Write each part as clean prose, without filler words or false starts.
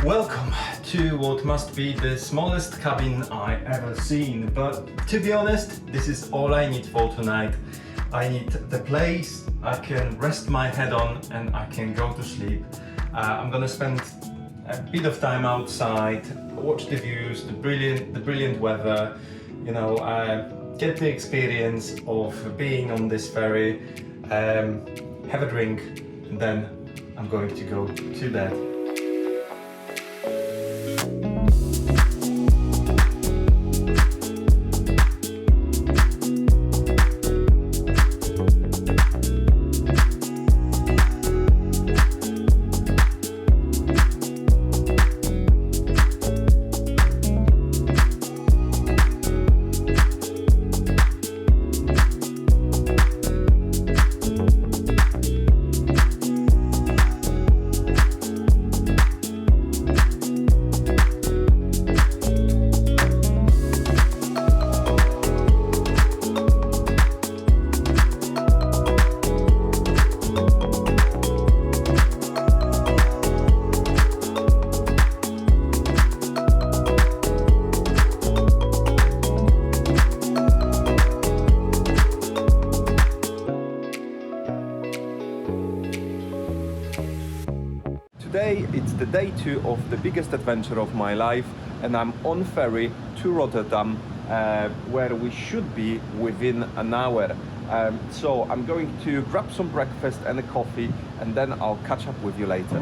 Welcome to what must be the smallest cabin I ever seen, but to be honest, this is all I need for tonight. I need the place I can rest my head on and I can go to sleep. I'm gonna spend a bit of time outside, watch the views, the brilliant weather, you know, get the experience of being on this ferry, have a drink, and then I'm going to go to bed. Today it's the day 2 of the biggest adventure of my life, and I'm on ferry to Rotterdam, where we should be within an hour. So I'm going to grab some breakfast and a coffee, and then I'll catch up with you later.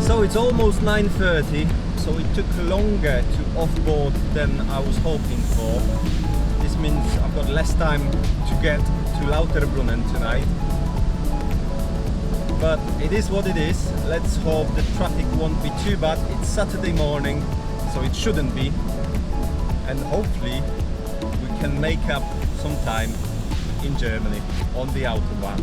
So it's almost 9:30, so it took longer to offboard than I was hoping for. This means I've got less time to get to Lauterbrunnen tonight. But it is what it is. Let's hope the traffic won't be too bad. It's Saturday morning, so it shouldn't be. And hopefully we can make up some time in Germany on the Autobahn.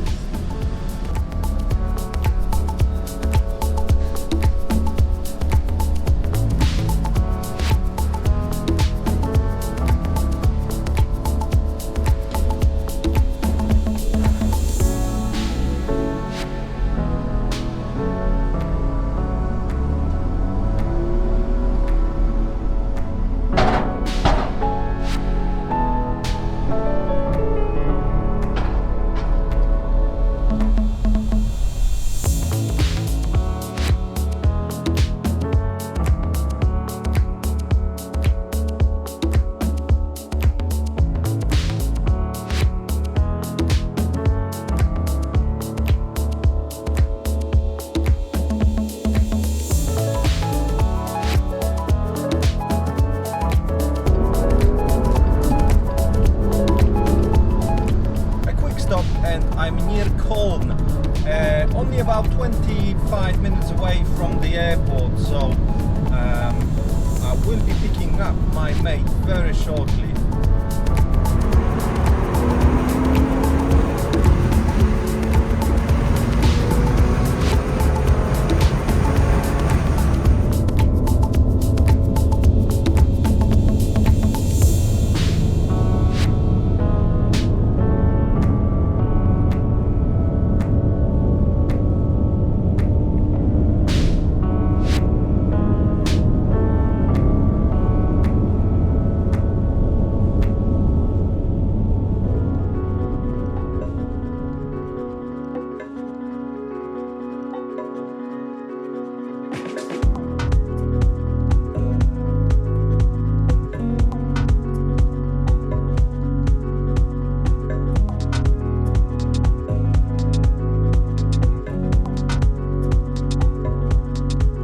Only about 25 minutes away from the airport, so I will be picking up my mate very shortly.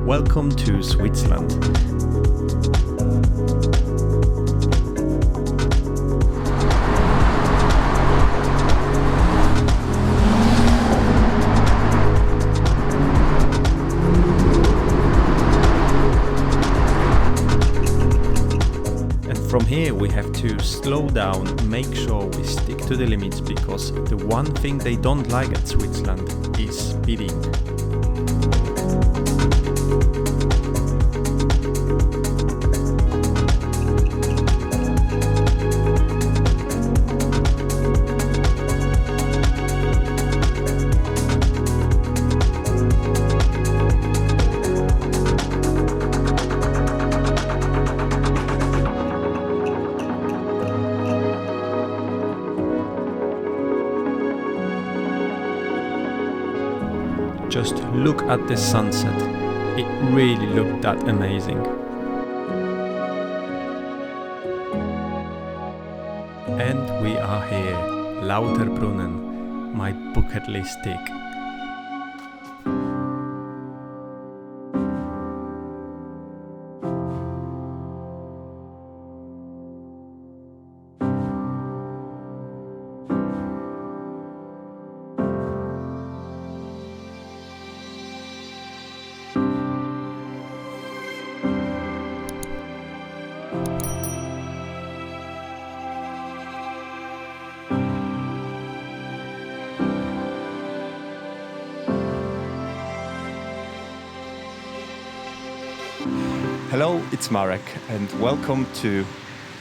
Welcome to Switzerland. here we have to slow down, make sure we stick to the limits, because the one thing they don't like at Switzerland is speeding. Just look at the sunset, it really looked that amazing. And we are here, Lauterbrunnen, my bucket list tick. Hello, it's Marek and welcome to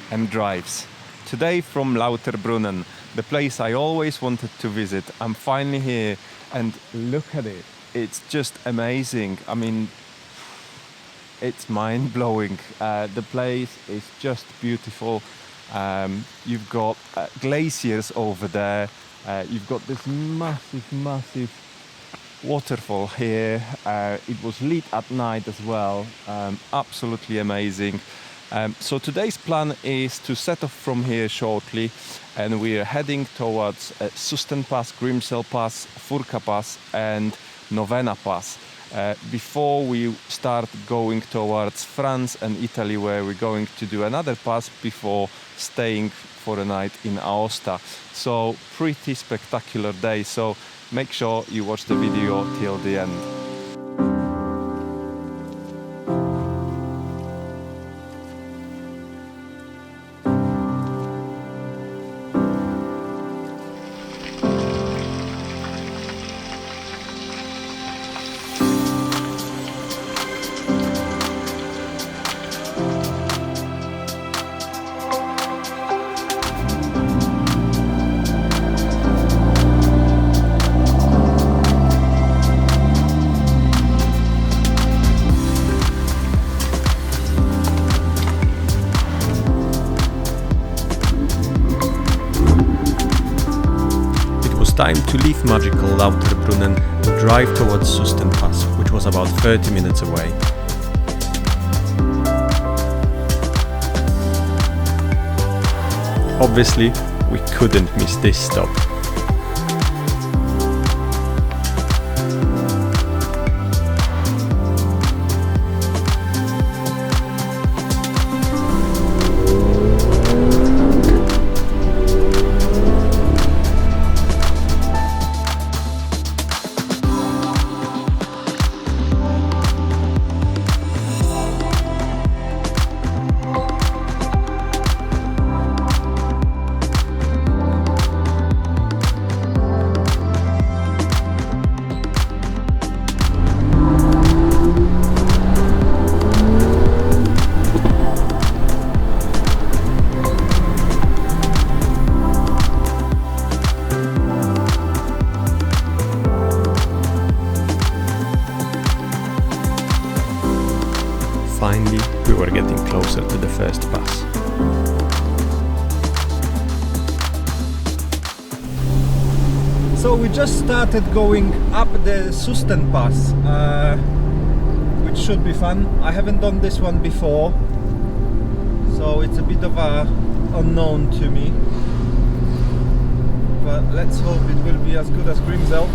MDrives. Today from Lauterbrunnen, the place I always wanted to visit. I'm finally here and look at it. It's just amazing. I mean, it's mind-blowing. The place is just beautiful. You've got glaciers over there. You've got this massive waterfall here. It was lit at night as well. Absolutely amazing. So today's plan is to set off from here shortly, and we are heading towards Susten Pass, Grimsel Pass, Furka Pass and Novena Pass. Before we start going towards France and Italy, where we're going to do another pass before staying for a night in Aosta. So pretty spectacular day. So make sure you watch the video till the end. Time to leave magical Lauterbrunnen and drive towards Susten Pass, which was about 30 minutes away. Obviously, we couldn't miss this stop. Finally, we were getting closer to the first pass. So we just started going up the Susten Pass, which should be fun. I haven't done this one before, so it's a bit of a unknown to me. But let's hope it will be as good as Grimsel.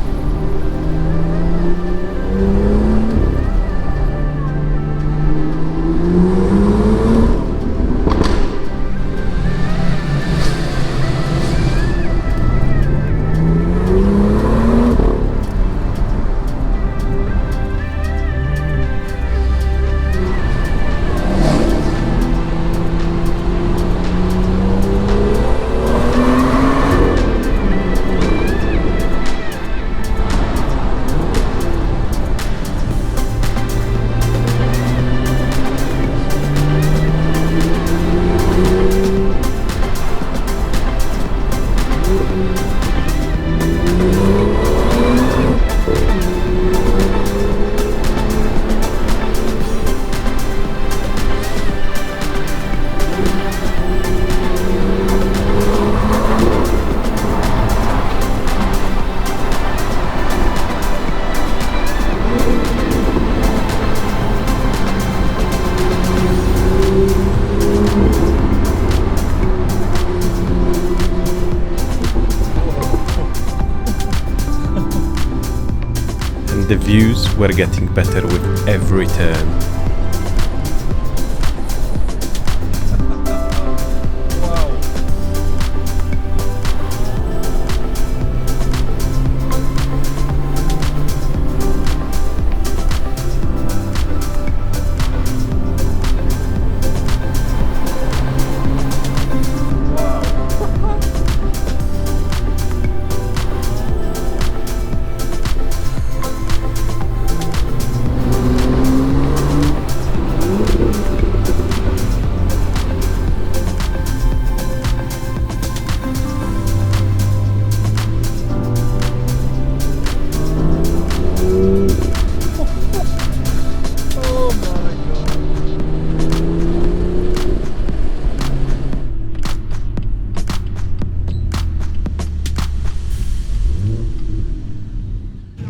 the views were getting better with every turn.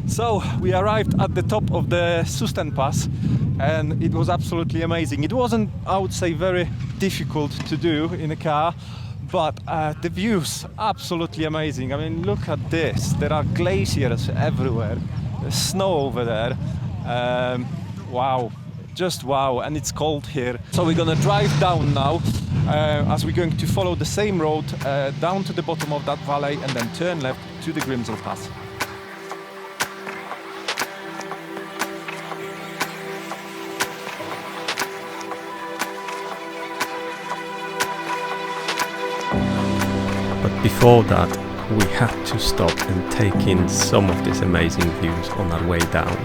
So we arrived at the top of the Susten Pass and it was absolutely amazing. It wasn't, I would say, very difficult to do in a car, but the views absolutely amazing. I mean, look at this. There are glaciers everywhere. There's snow over there. Wow, just wow, and it's cold here. So we're gonna drive down now as we're going to follow the same road down to the bottom of that valley and then turn left to the Grimsel Pass. But before that, we had to stop and take in some of these amazing views on our way down.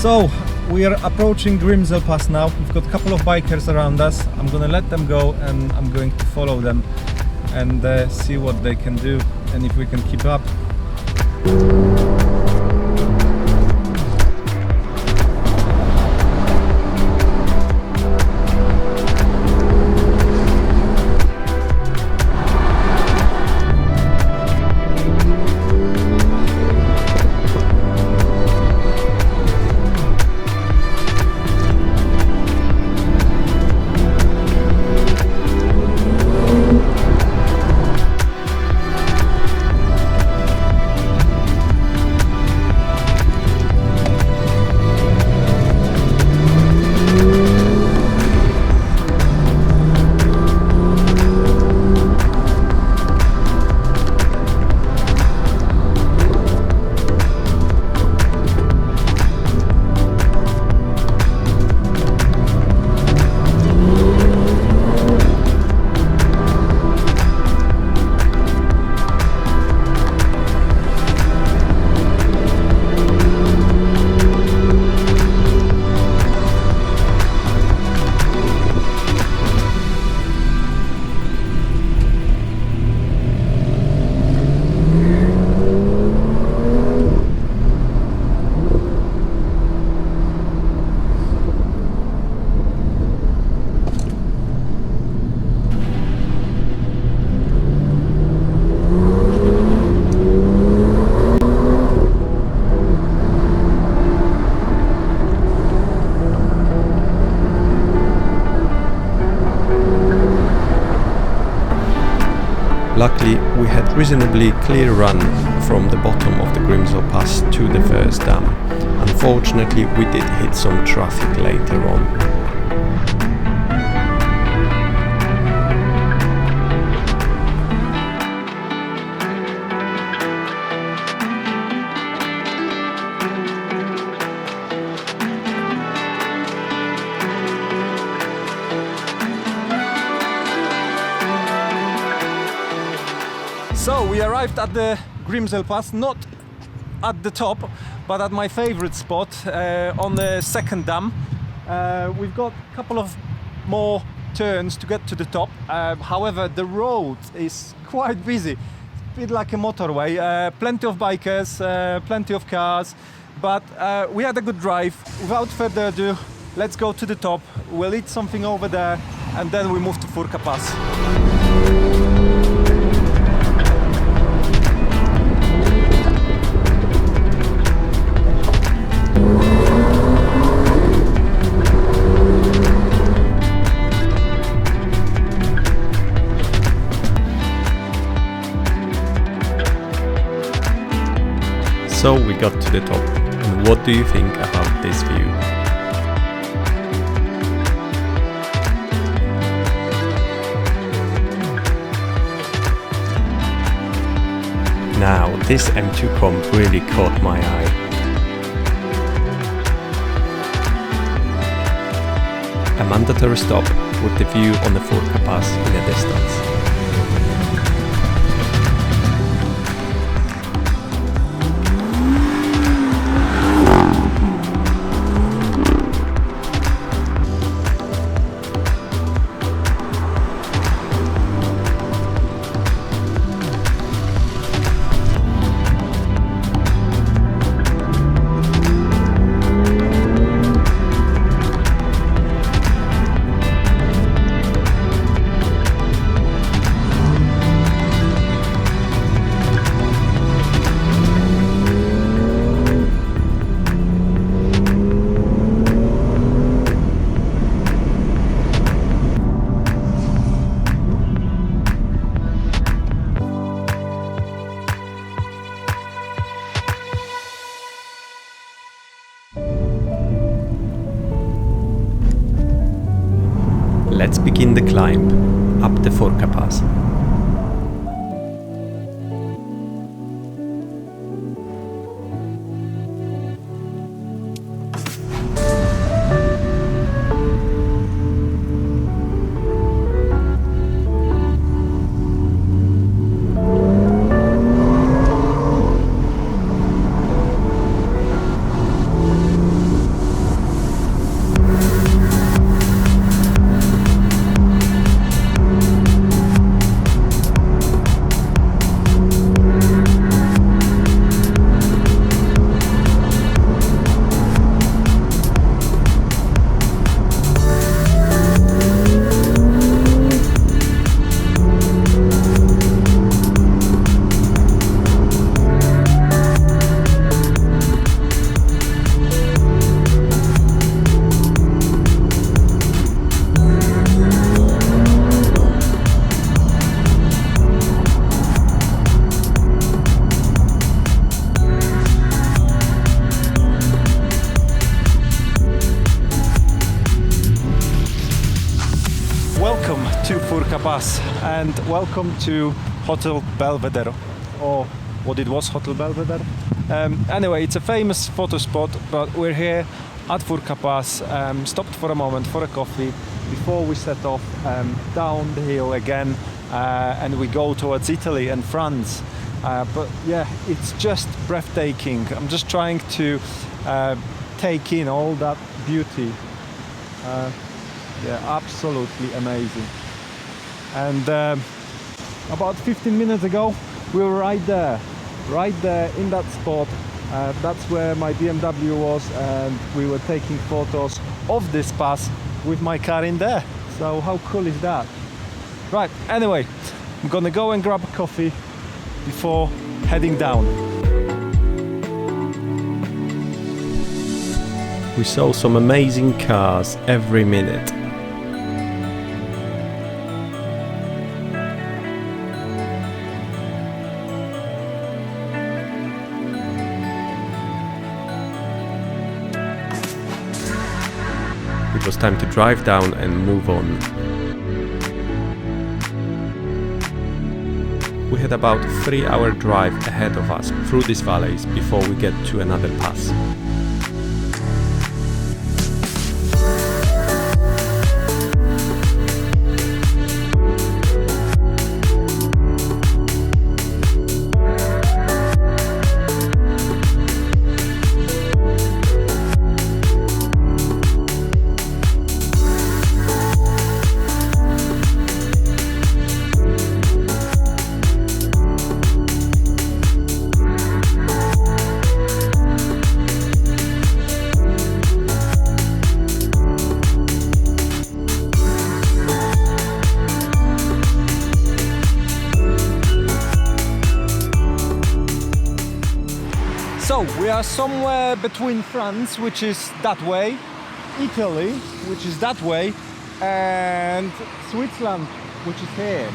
So we are approaching Grimsel Pass now. We've got a couple of bikers around us. I'm gonna let them go and I'm going to follow them and see what they can do and if we can keep up. Luckily, we had reasonably clear run from the bottom of the Grimsel Pass to the first dam. Unfortunately, we did hit some traffic later on. So we arrived at the Grimsel Pass, not at the top, but at my favorite spot on the second dam. We've got a couple of more turns to get to the top. However, the road is quite busy. It's a bit like a motorway. Plenty of bikers, plenty of cars, but we had a good drive. Without further ado, let's go to the top. We'll eat something over there and then we move to Furka Pass. So we got to the top, and what do you think about this view? Now, this M2 comp really caught my eye. A mandatory stop with the view on the Furka Pass in the distance. Let's begin the climb up the Furka Pass. Welcome to Furka Pass and welcome to Hotel Belvedere, or what it was, Hotel Belvedere. Anyway, it's a famous photo spot, but we're here at Furka Pass, stopped for a moment for a coffee before we set off down the hill again, and we go towards Italy and France. But yeah, it's just breathtaking. I'm just trying to take in all that beauty. Yeah, absolutely amazing. And about 15 minutes ago we were right there in that spot. That's where my BMW was, and we were taking photos of this pass with my car in there. So how cool is that? Right, anyway, I'm gonna go and grab a coffee before heading down. We saw some amazing cars every minute. It was time to drive down and move on. We had about a 3-hour drive ahead of us through these valleys before we get to another pass. We are somewhere between France, which is that way, Italy, which is that way, and Switzerland, which is here.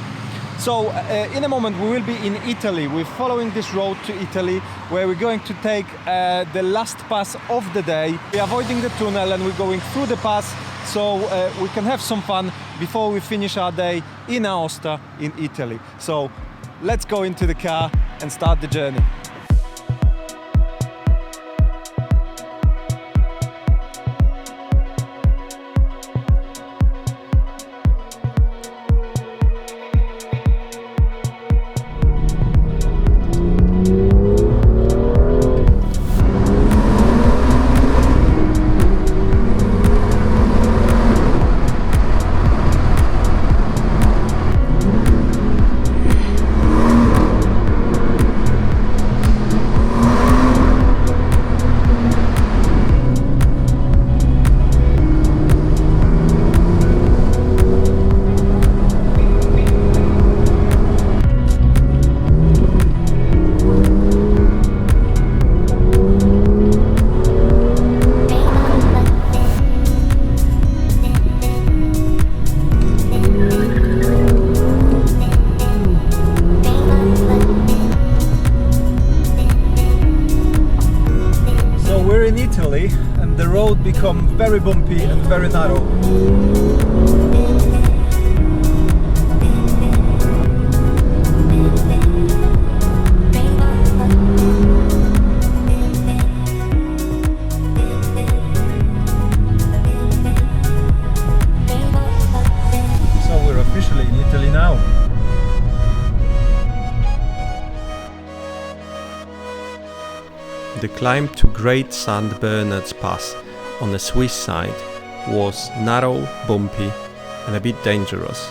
So in a moment we will be in Italy. We're following this road to Italy, where we're going to take the last pass of the day. We're avoiding the tunnel and we're going through the pass, so we can have some fun before we finish our day in Aosta in Italy. So let's go into the car and start the journey. And the road become very bumpy and very narrow. So we're officially in Italy now. The climb to Great St. Bernard's Pass on the Swiss side was narrow, bumpy and a bit dangerous.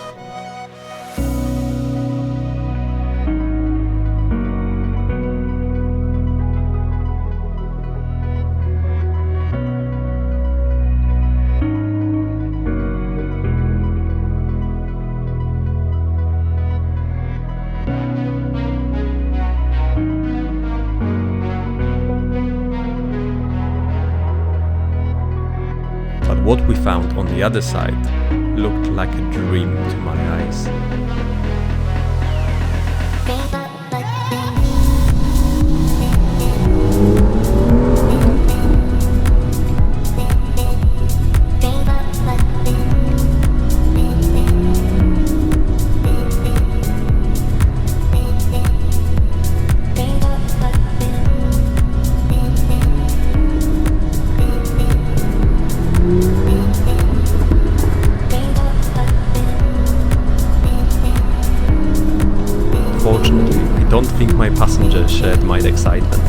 What we found on the other side looked like a dream to my eyes. Fortunately, I don't think my passengers shared my excitement.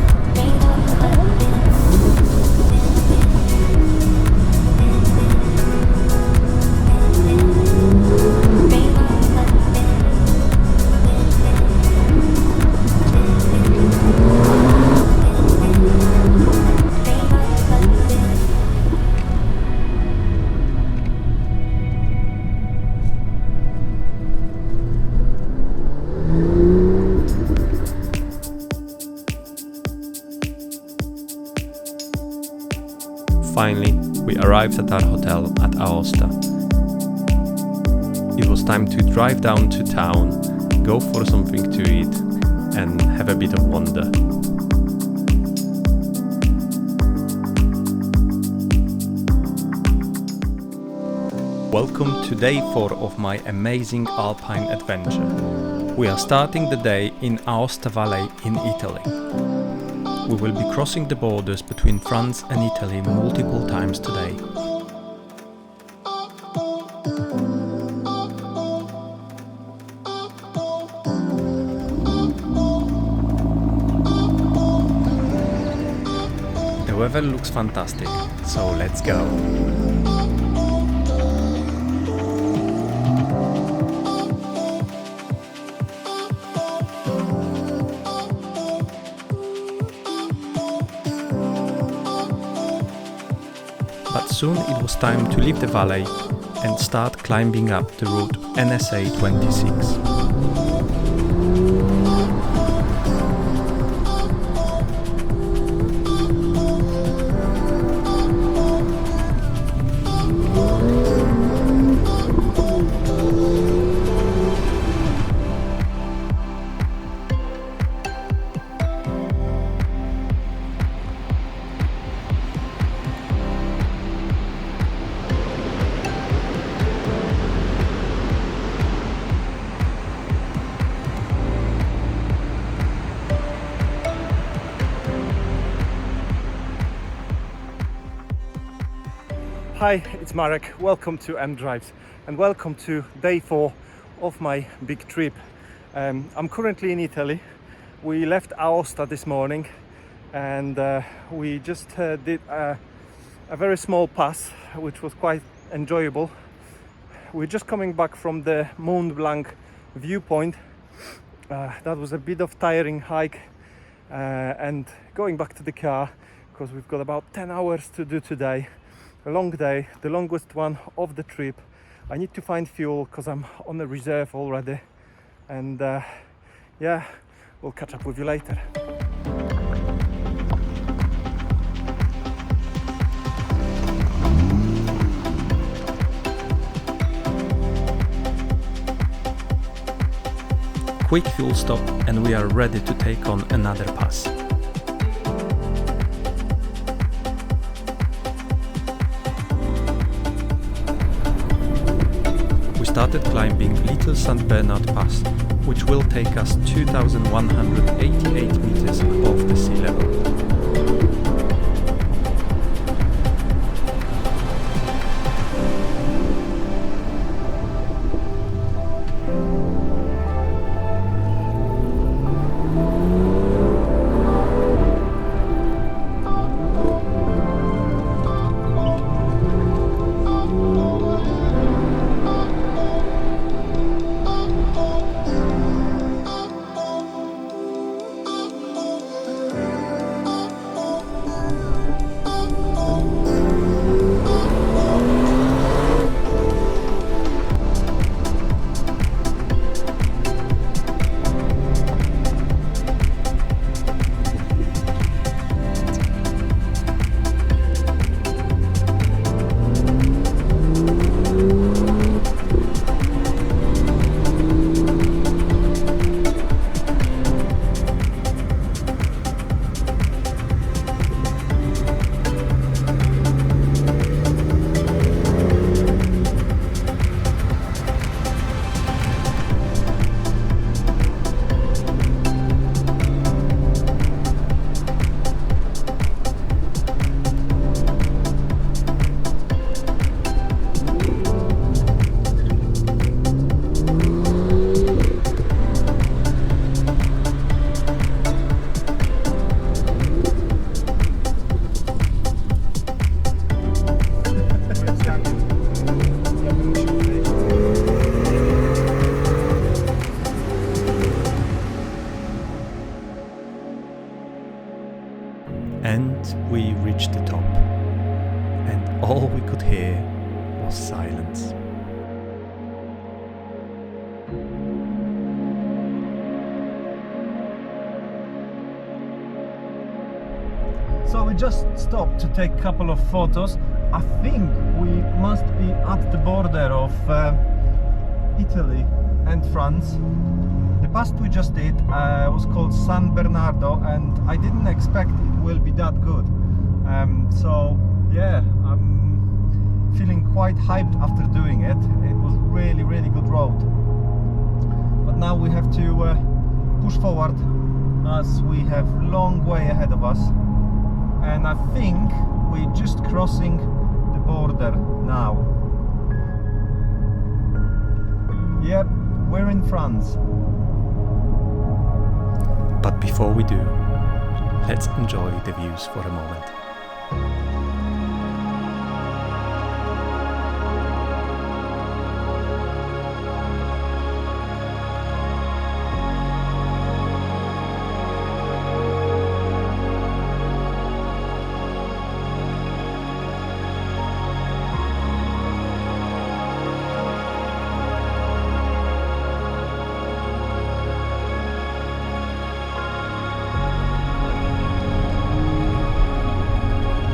Finally, we arrived at our hotel at Aosta. It was time to drive down to town, go for something to eat and have a bit of wander. Welcome to day 4 of my amazing Alpine adventure. We are starting the day in Aosta Valley in Italy. We will be crossing the borders between France and Italy multiple times today. The weather looks fantastic, so let's go! But soon it was time to leave the valley and start climbing up the route NSA 26. Hi, it's Marek. Welcome to MDrives and welcome to day 4 of my big trip. I'm currently in Italy. We left Aosta this morning and we just did a very small pass, which was quite enjoyable. We're just coming back from the Mont Blanc viewpoint. That was a bit of tiring hike and going back to the car because we've got about 10 hours to do today. A long day, the longest one of the trip. I need to find fuel because I'm on a reserve already, and yeah, we'll catch up with you later. Quick fuel stop and we are ready to take on another pass. Started climbing Little St. Bernard Pass, which will take us 2,188 meters above the sea level. And we reached the top, and all we could hear was silence. So we just stopped to take a couple of photos. I think we must be at the border of Italy and France. The pass we just did was called San Bernardo, and I didn't expect it will be that good. So yeah, I'm feeling quite hyped after doing it. It was really good road. But now we have to push forward as we have long way ahead of us. And I think we're just crossing the border now. Yep, we're in France. But before we do, let's enjoy the views for a moment.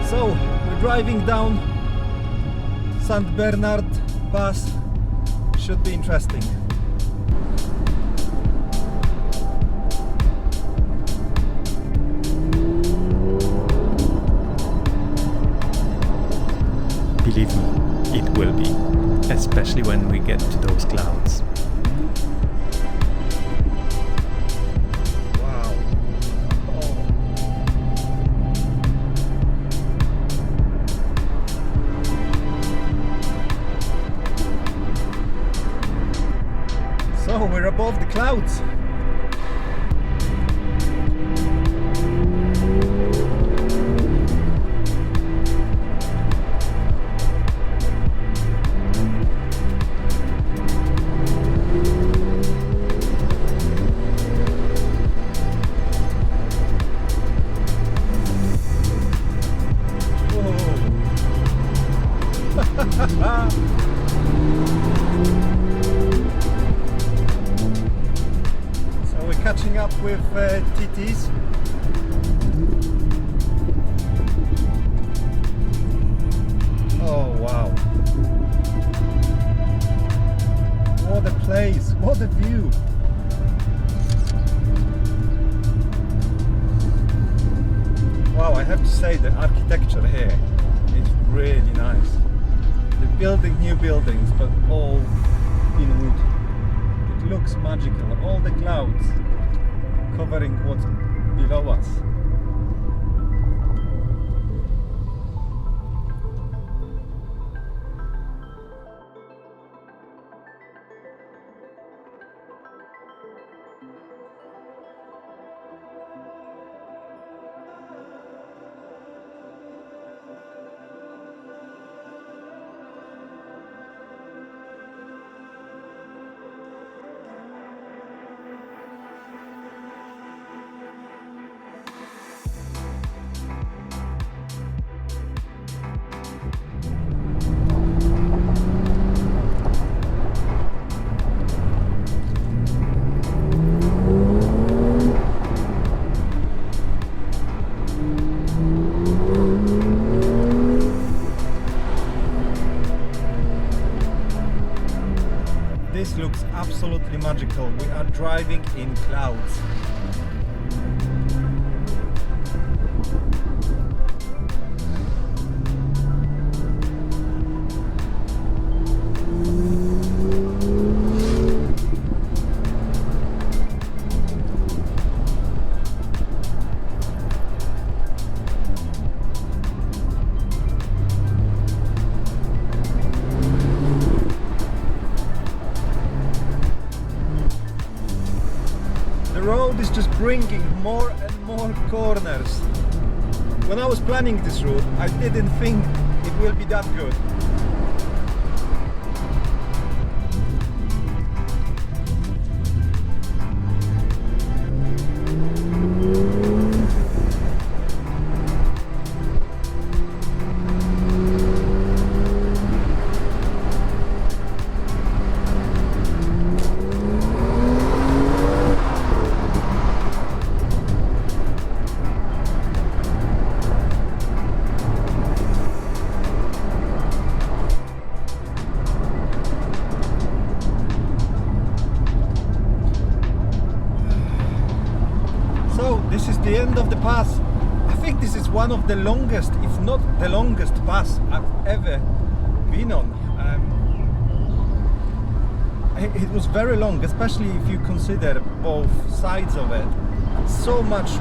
So we're driving down St. Bernard Pass. Should be interesting. Believe me, it will be, especially when we get to those clouds. clouds. So we're catching up with TTs. Oh wow, what a place, what a view. Wow, I have to say the architecture here is really nice. They're building new buildings, but all in wood. It looks magical. All the clouds covering what's below us. This looks absolutely magical. We are driving in clouds. The road is just bringing more and more corners. When I was planning this route, I didn't think it will be that good. This is the end of the pass. I think this is one of the longest, if not the longest pass I've ever been on. It was very long, especially if you consider both sides of it. So much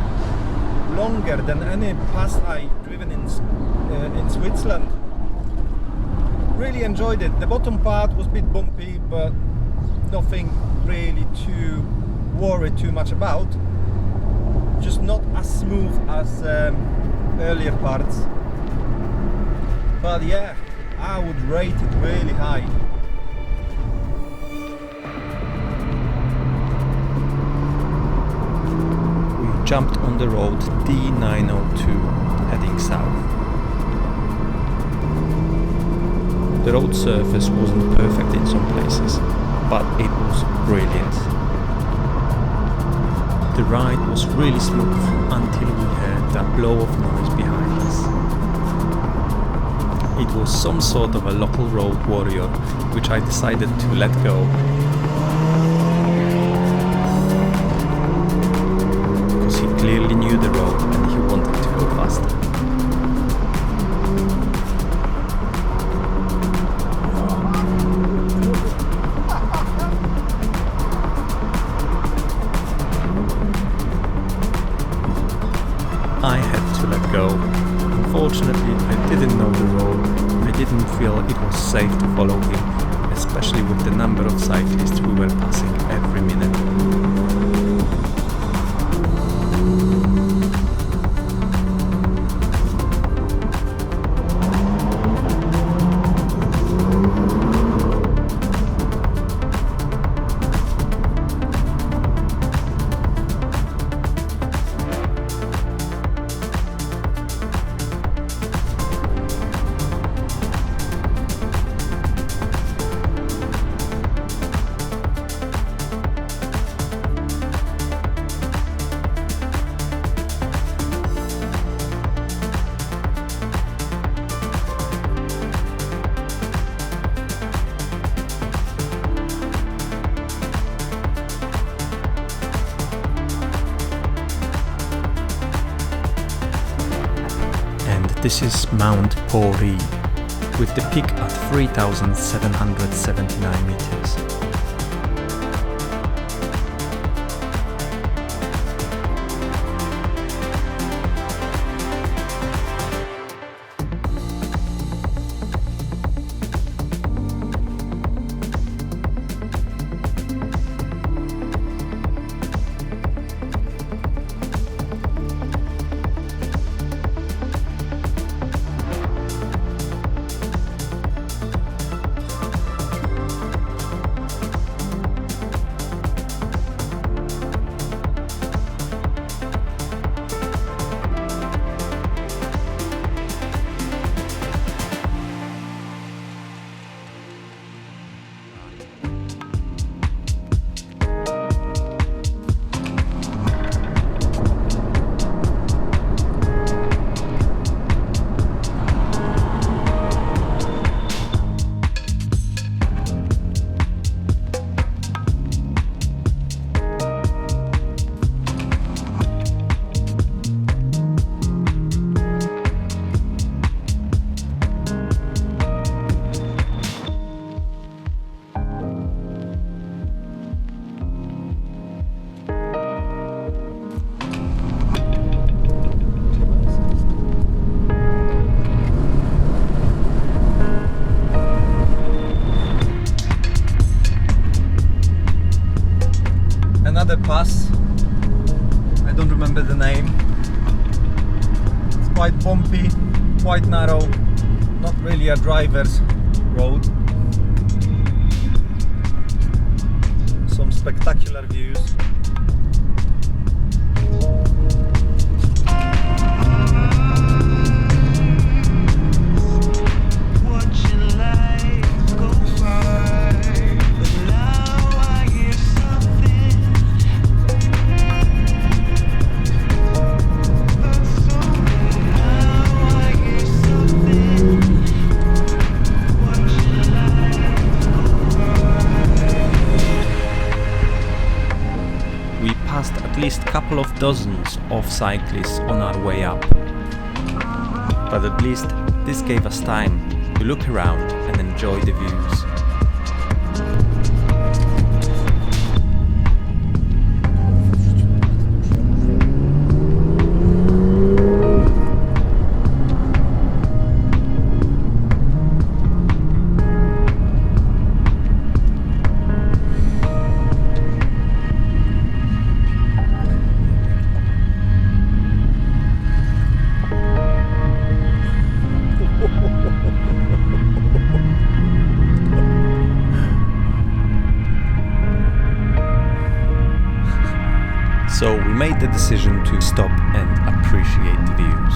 longer than any pass I've driven in Switzerland. Really enjoyed it. The bottom part was a bit bumpy, but nothing really to worry too much about. Just not as smooth as earlier parts, but yeah, I would rate it really high. We jumped on the road D902 heading south. The road surface wasn't perfect in some places, but it was brilliant. The ride was really smooth until we heard that blow of noise behind us. It was some sort of a local road warrior, which I decided to let go. Because he clearly knew the road and he wanted to go faster. I had to let go. Unfortunately, I didn't know the road. I didn't feel it was safe to follow him, especially with the number of cyclists we were passing every minute. This is Mount Pori, with the peak at 3,779 meters. Another pass, I don't remember the name. It's quite bumpy, quite narrow, not really a driver's road. Some spectacular views. At least a couple of dozens of cyclists on our way up. But at least this gave us time to look around and enjoy the views. So we made the decision to stop and appreciate the views.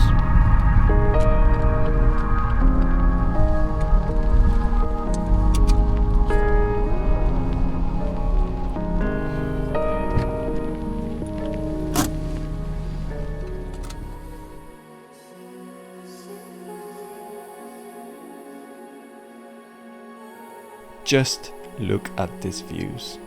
Just look at these views.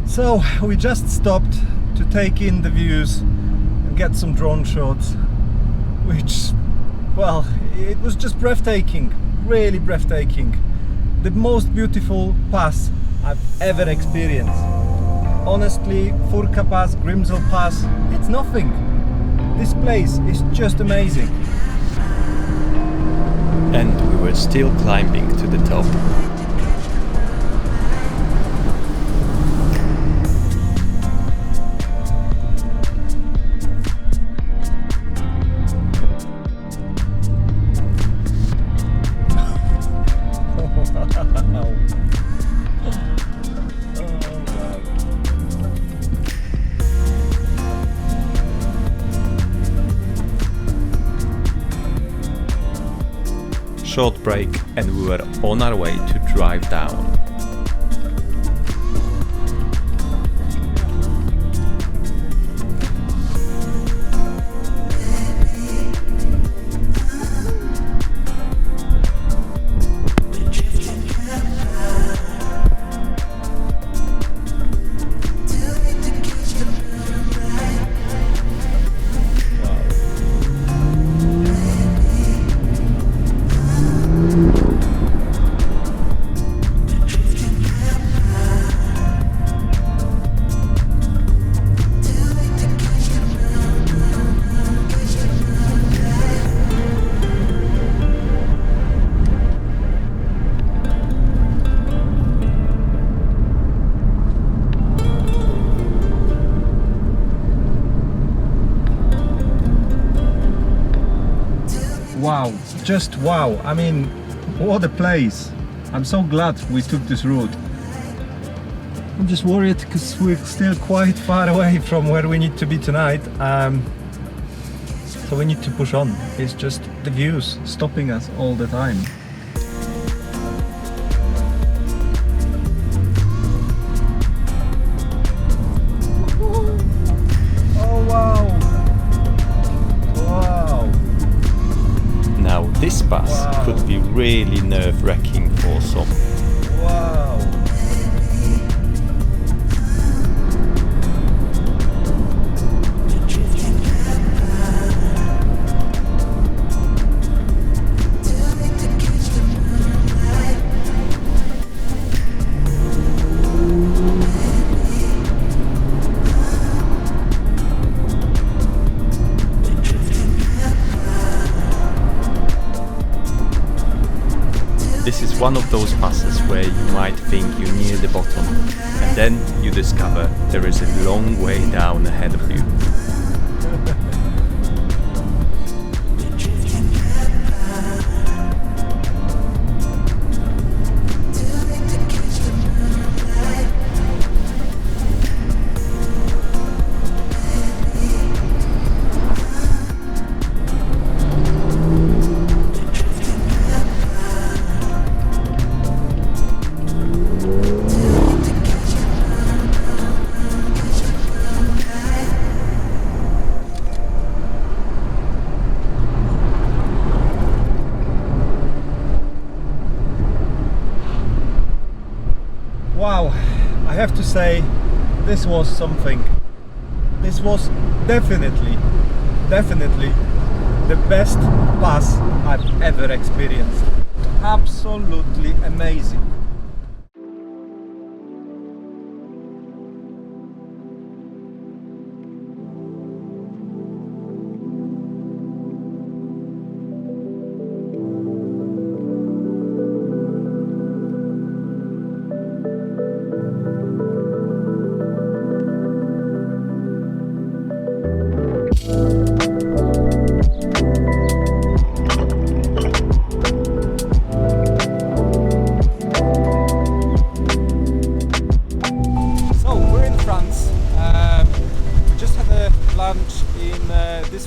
So we just stopped to take in the views and get some drone shots, which, well, it was just breathtaking, really breathtaking. The most beautiful pass I've ever experienced. Honestly, Furka Pass, Grimsel Pass, it's nothing. This place is just amazing. And we were still climbing to the top. short break and we were on our way to drive down. Wow, just wow. I mean, what a place. I'm so glad we took this route. I'm just worried because we're still quite far away from where we need to be tonight. So we need to push on. It's just the views stopping us all the time. Oh wow! Wow! Now this pass could be really nerve-wracking for some. Wow! This is one of those passes where you might think you're near the bottom, and then you discover there is a long way down ahead of you. Wow, I have to say, this was something. This was definitely the best pass I've ever experienced. Absolutely amazing.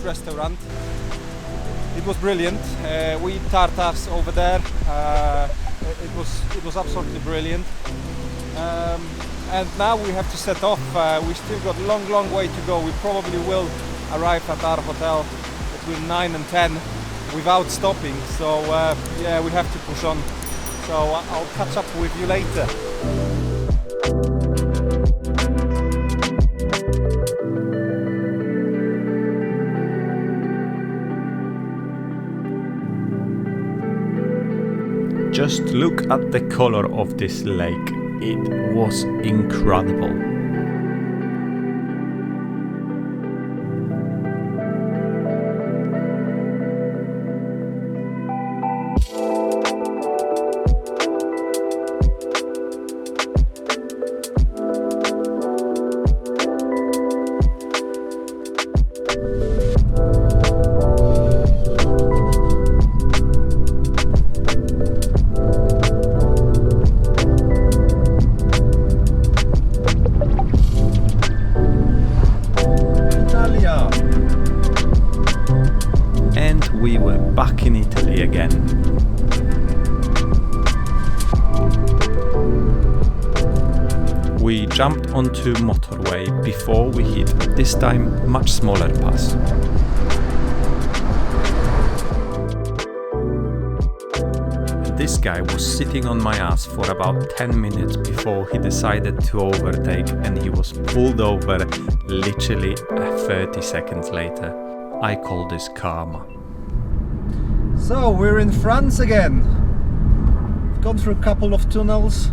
Restaurant. It was brilliant. We eat tartars over there. It was absolutely brilliant. And now we have to set off. We still got a long way to go. We probably will arrive at our hotel between 9 and 10 without stopping. So yeah, we have to push on. So I'll catch up with you later. Just look at the color of this lake. It was incredible. We were back in Italy again. jumped onto motorway before we hit this time much smaller pass. This guy was sitting on my ass for about 10 minutes before he decided to overtake, and he was pulled over literally 30 seconds later. I call this karma. So we're in France again. Gone through a couple of tunnels,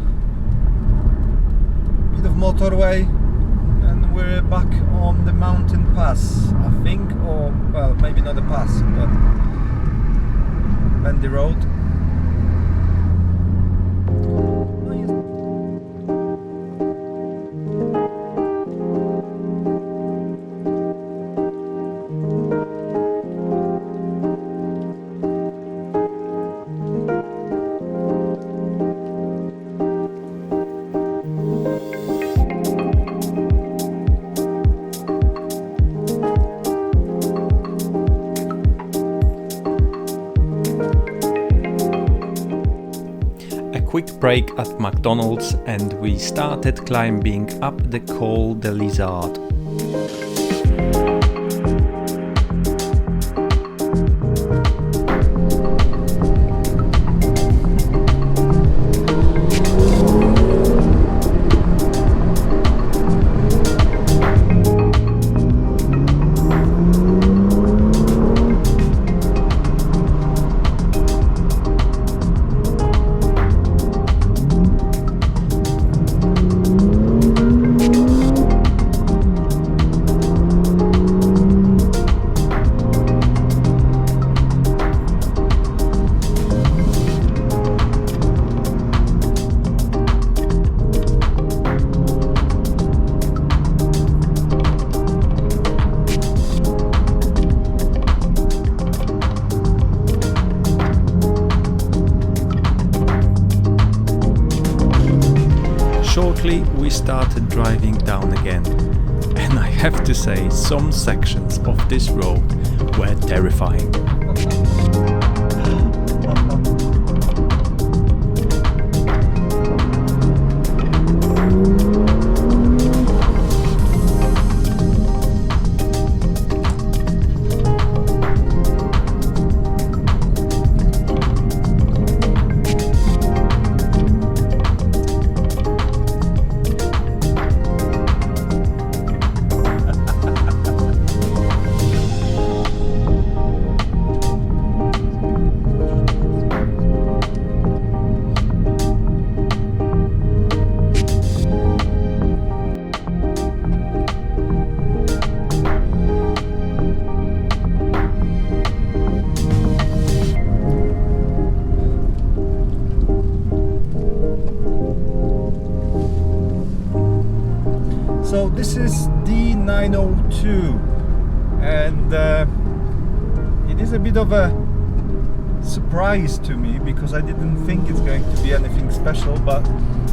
bit of motorway, and we're back on the mountain pass, I think, or well, maybe not a pass, but bendy road. Quick break at McDonald's and we started climbing up the Col du Lizard. Shortly we started driving down again, and I have to say some sections of this road were terrifying. So this is D902, and it is a bit of a surprise to me because I didn't think it's going to be anything special, but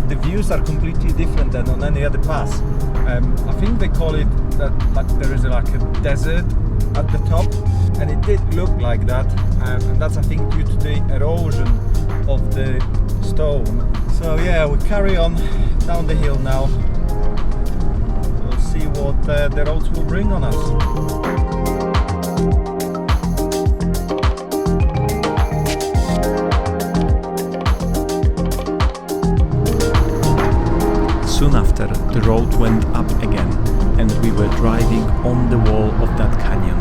the views are completely different than on any other pass. I think they call it that like there is like a desert at the top, and it did look like that, and that's I think due to the erosion of the stone. So yeah, we carry on down the hill now. See what the roads will bring on us. Soon after, the road went up again, and we were driving on the wall of that canyon.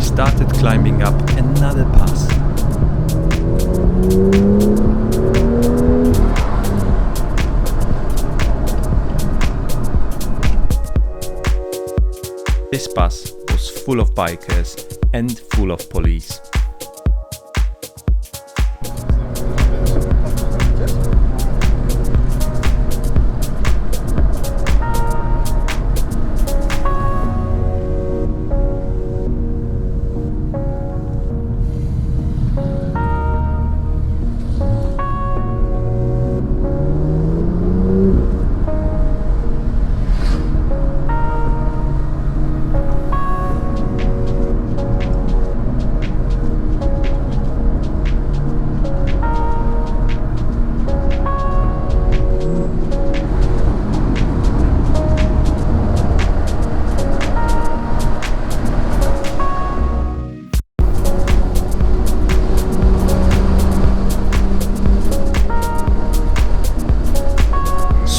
Started climbing up another pass. This pass was full of bikers and full of police.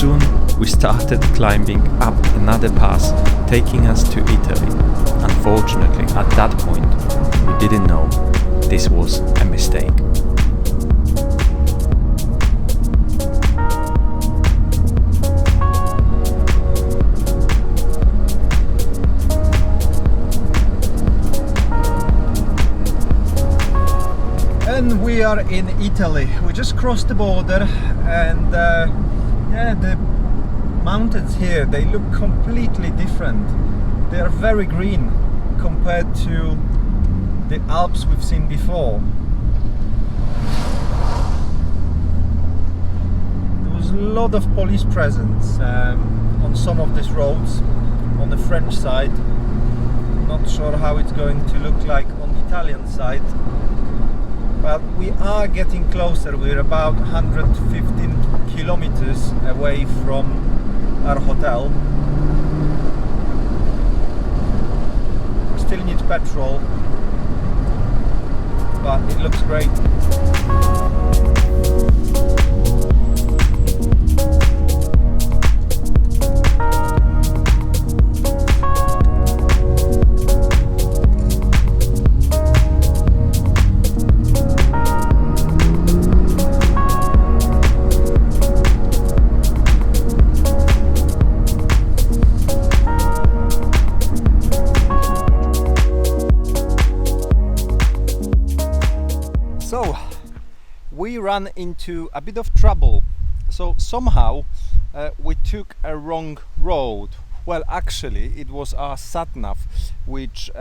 Soon we started climbing up another pass, taking us to Italy. Unfortunately, at that point, we didn't know this was a mistake. And we are in Italy. We just crossed the border, and yeah, the mountains here, they look completely different. They are very green compared to the Alps we've seen before. There was a lot of police presence on some of these roads on the French side. Not sure how it's going to look like on the Italian side. But we are getting closer. We're about 115 kilometers away from our hotel. We still need petrol, but it looks great. So we ran into a bit of trouble. So somehow we took a wrong road. Well, actually it was our sat-nav which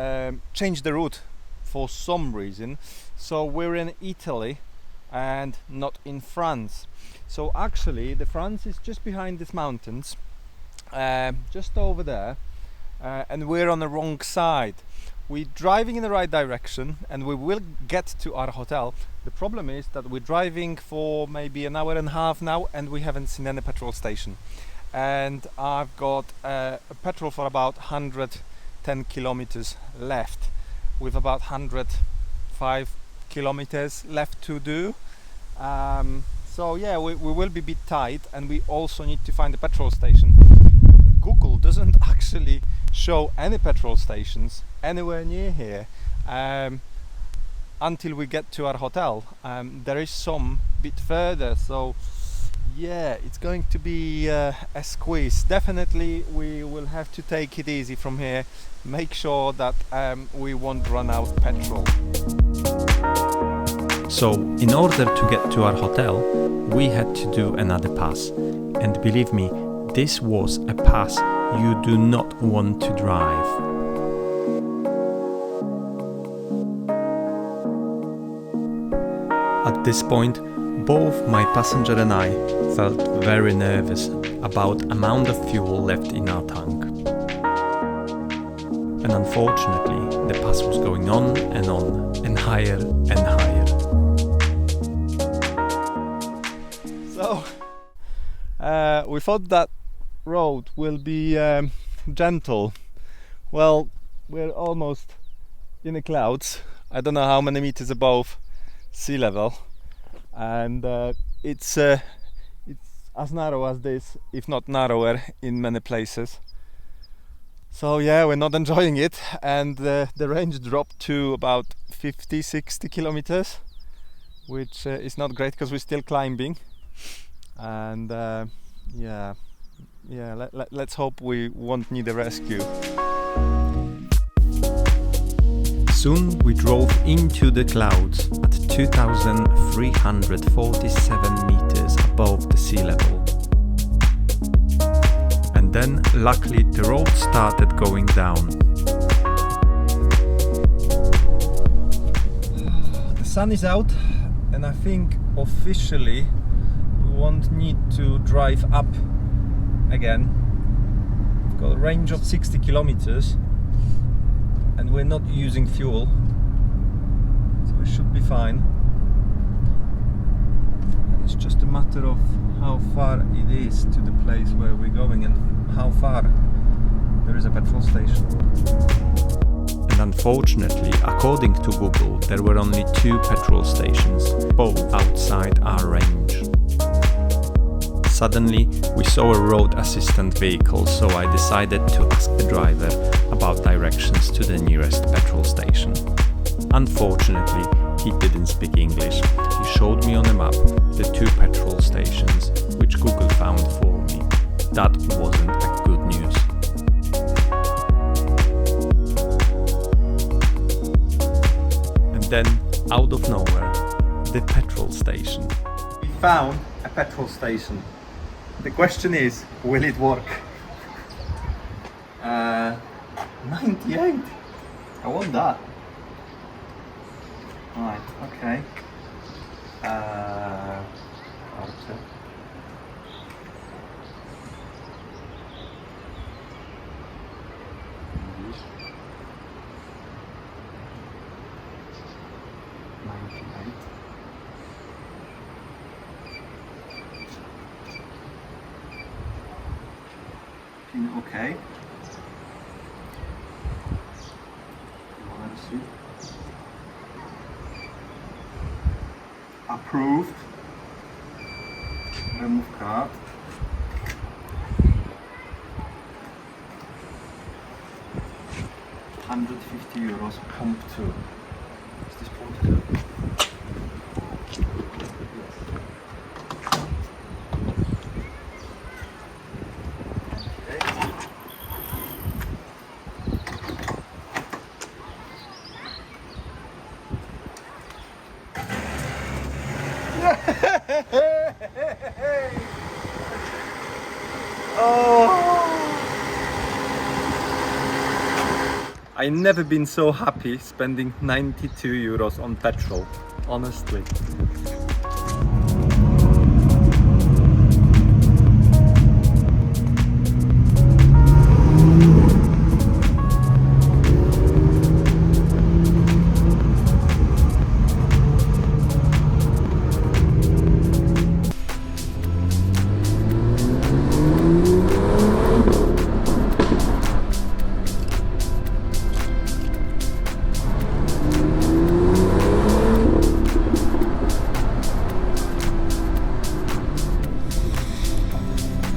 changed the route for some reason. So we're in Italy and not in France. So actually the France is just behind these mountains, just over there, and we're on the wrong side. We're driving in the right direction and we will get to our hotel. The problem is that we're driving for maybe an hour and a half now and we haven't seen any petrol station. And I've got petrol for about 110 kilometers left, with about 105 kilometers left to do. So yeah, we will be a bit tight, and we also need to find a petrol station. Google doesn't actually show any petrol stations anywhere near here until we get to our hotel. There is some bit further, so yeah, it's going to be a squeeze. Definitely we will have to take it easy from here, make sure that we won't run out of petrol. So, in order to get to our hotel, we had to do another pass. And believe me, this was a pass you do not want to drive. At this point, both my passenger and I felt very nervous about amount of fuel left in our tank. And unfortunately, the pass was going on and higher and higher. So we thought that road will be gentle. Well, we're almost in the clouds. I don't know how many meters above sea level, and it's as narrow as this, if not narrower in many places. So yeah, we're not enjoying it, and the range dropped to about 50-60 kilometers, which is not great because we're still climbing. And let's hope we won't need a rescue. Soon we drove into the clouds at 2,347 meters above the sea level. And then, luckily, the road started going down. The sun is out, and I think officially we won't need to drive up again. We've got a range of 60 kilometers and we're not using fuel, so we should be fine. And it's just a matter of how far it is to the place where we're going and how far there is a petrol station. And unfortunately, according to Google, there were only 2 petrol stations, both outside our range. Suddenly, we saw a road assistant vehicle, so I decided to ask the driver about directions to the nearest petrol station. Unfortunately, he didn't speak English. He showed me on a map the 2 petrol stations, which Google found for me. That wasn't a good news. And then, out of nowhere, the petrol station. We found a petrol station. The question is, will it work? 98. I want that. Right, okay. Alps. English. 98. Okay. Let's see. Approved. Remove card. €150. Pump 2. Is this pump 2? I've never been so happy spending €92 on petrol, honestly.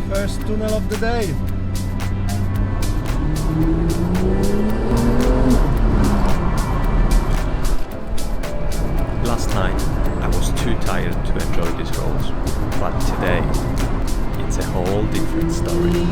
First tunnel of the day. Last night, I was too tired to enjoy these roads, but today, it's a whole different story.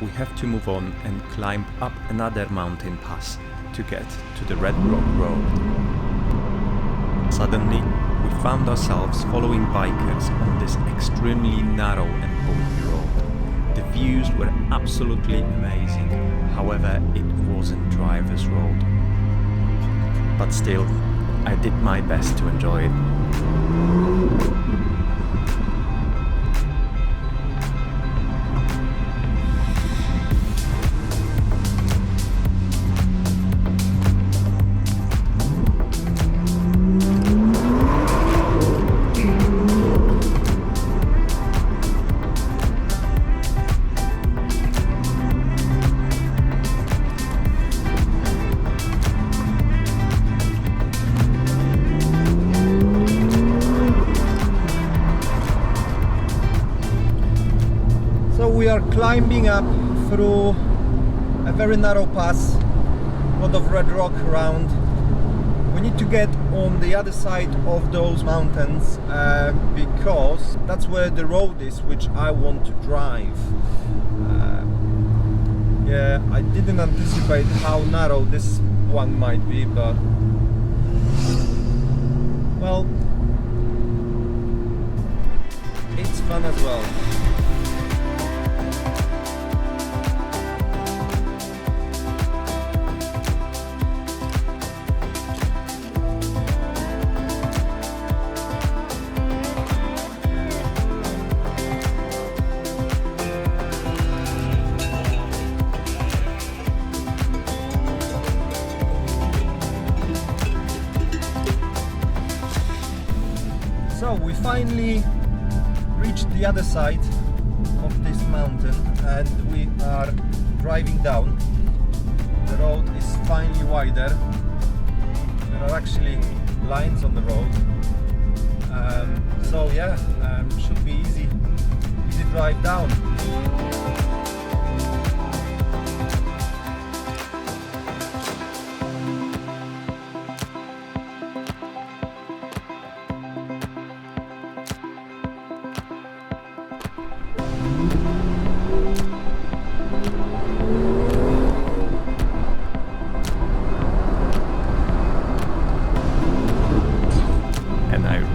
We have to move on and climb up another mountain pass to get to the Red Rock Road. Suddenly, we found ourselves following bikers on this extremely narrow and bumpy road. The views were absolutely amazing, however it wasn't driver's road. But still, I did my best to enjoy it. climbing up through a very narrow pass, a lot of red rock around. We need to get on the other side of those mountains because that's where the road is which I want to drive. Yeah, I didn't anticipate how narrow this one might be, but well, it's fun as well. So we finally reached the other side of this mountain and we are driving down. The road is finally wider. There are actually lines on the road. So yeah, should be easy drive down.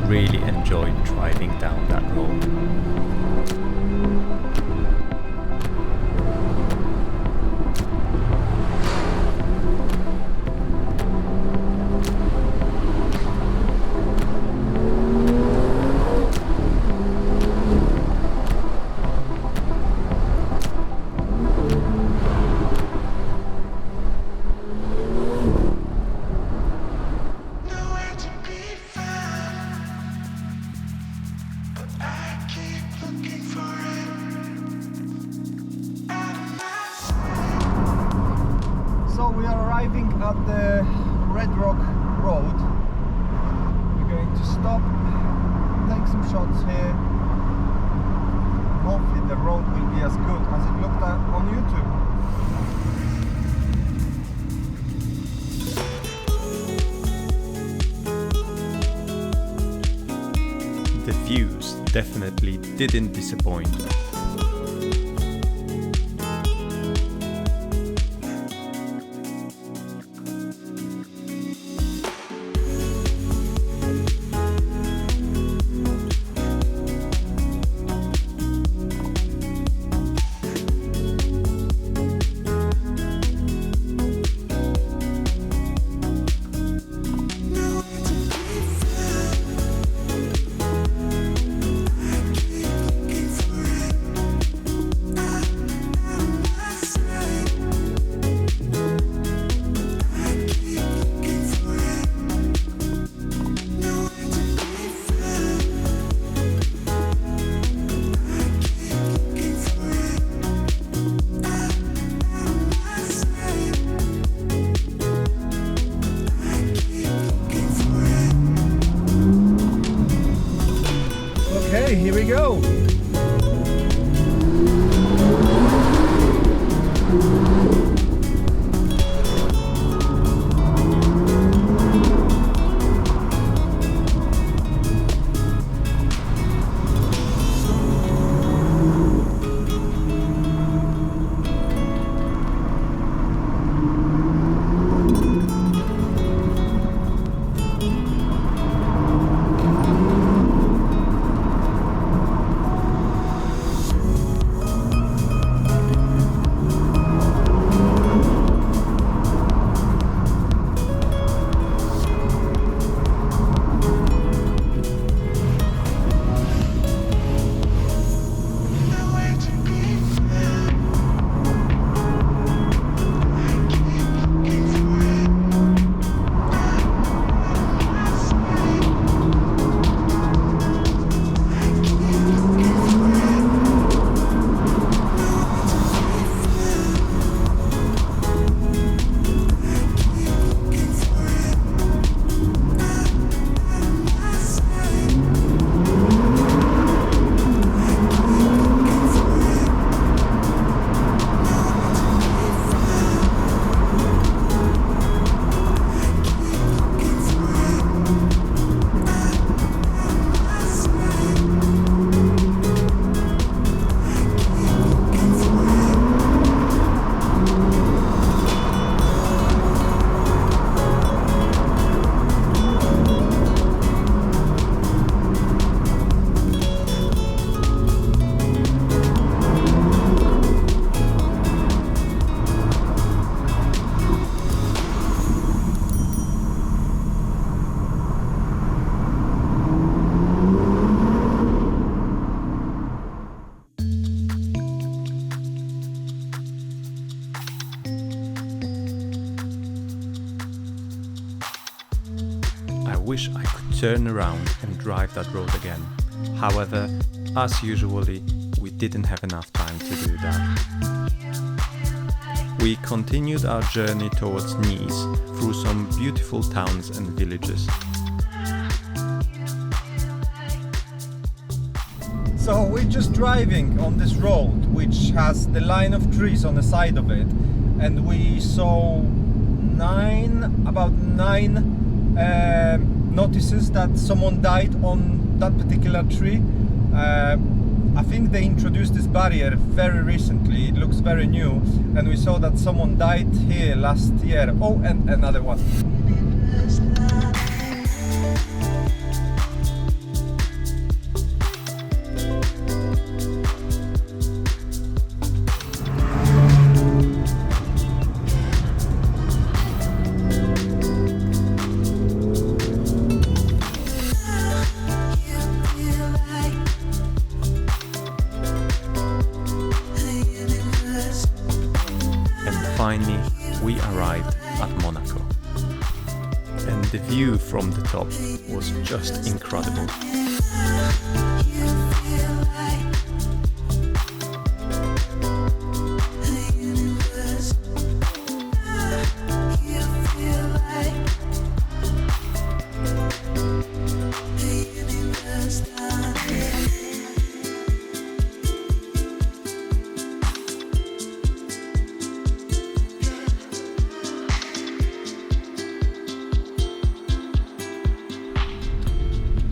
Really enjoyed driving down that road. At the Red Rock Road, we're going to stop, take some shots here. Hopefully the road will be as good as it looked at on YouTube. The views definitely didn't disappoint. Okay, here we go. I wish I could turn around and drive that road again. However, as usually, we didn't have enough time to do that. We continued our journey towards Nice through some beautiful towns and villages. So we're just driving on this road which has the line of trees on the side of it, and we saw about nine notices that someone died on that particular tree. I think they introduced this barrier very recently, it looks very new, and we saw that someone died here last year. Oh, and another one. Finally, we arrived at Monaco, and the view from the top was just incredible.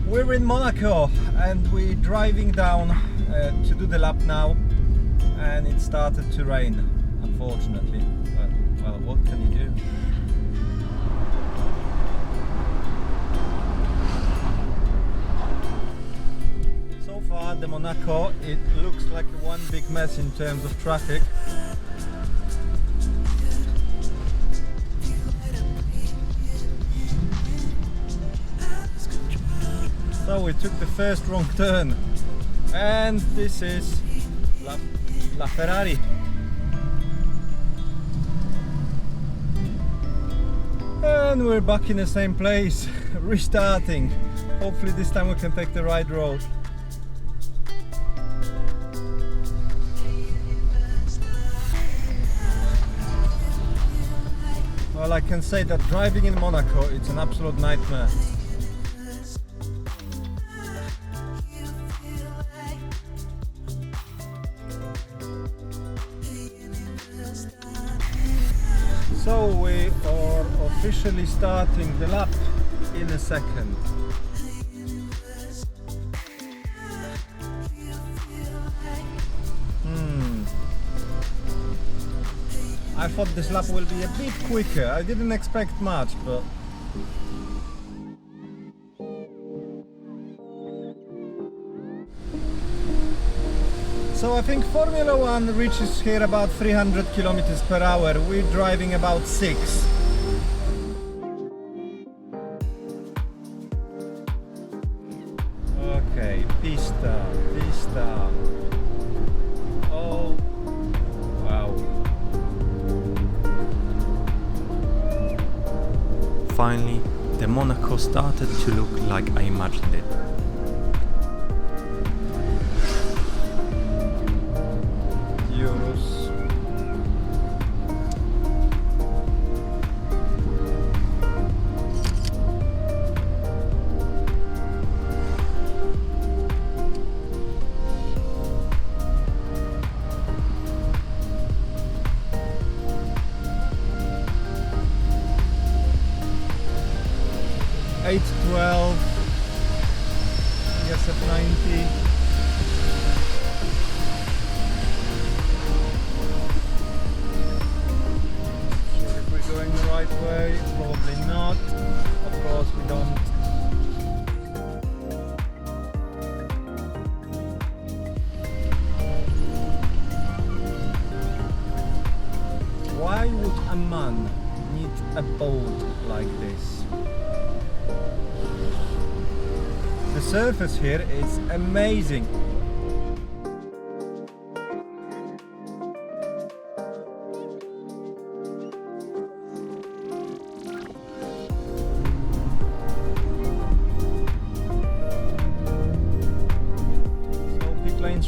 We're in Monaco and we're driving down to do the lap now, and it started to rain, unfortunately, but well, what can you do? So far the Monaco, it looks like one big mess in terms of traffic. So we took the first wrong turn, and this is La Ferrari. And we're back in the same place, restarting. Hopefully this time we can take the right road. Well, I can say that driving in Monaco, it's an absolute nightmare. So we are officially starting the lap in a second. I thought this lap will be a bit quicker. I didn't expect much, but so I think Formula 1 reaches here about 300 kilometers per hour. We're driving about 6. Okay, pista. Oh, wow. Finally, the Monaco started to look like I imagined it. .812, SF90. Sure if we're going the right way, probably not. Of course we don't. Why would a man need a boat like this? The surface here is amazing.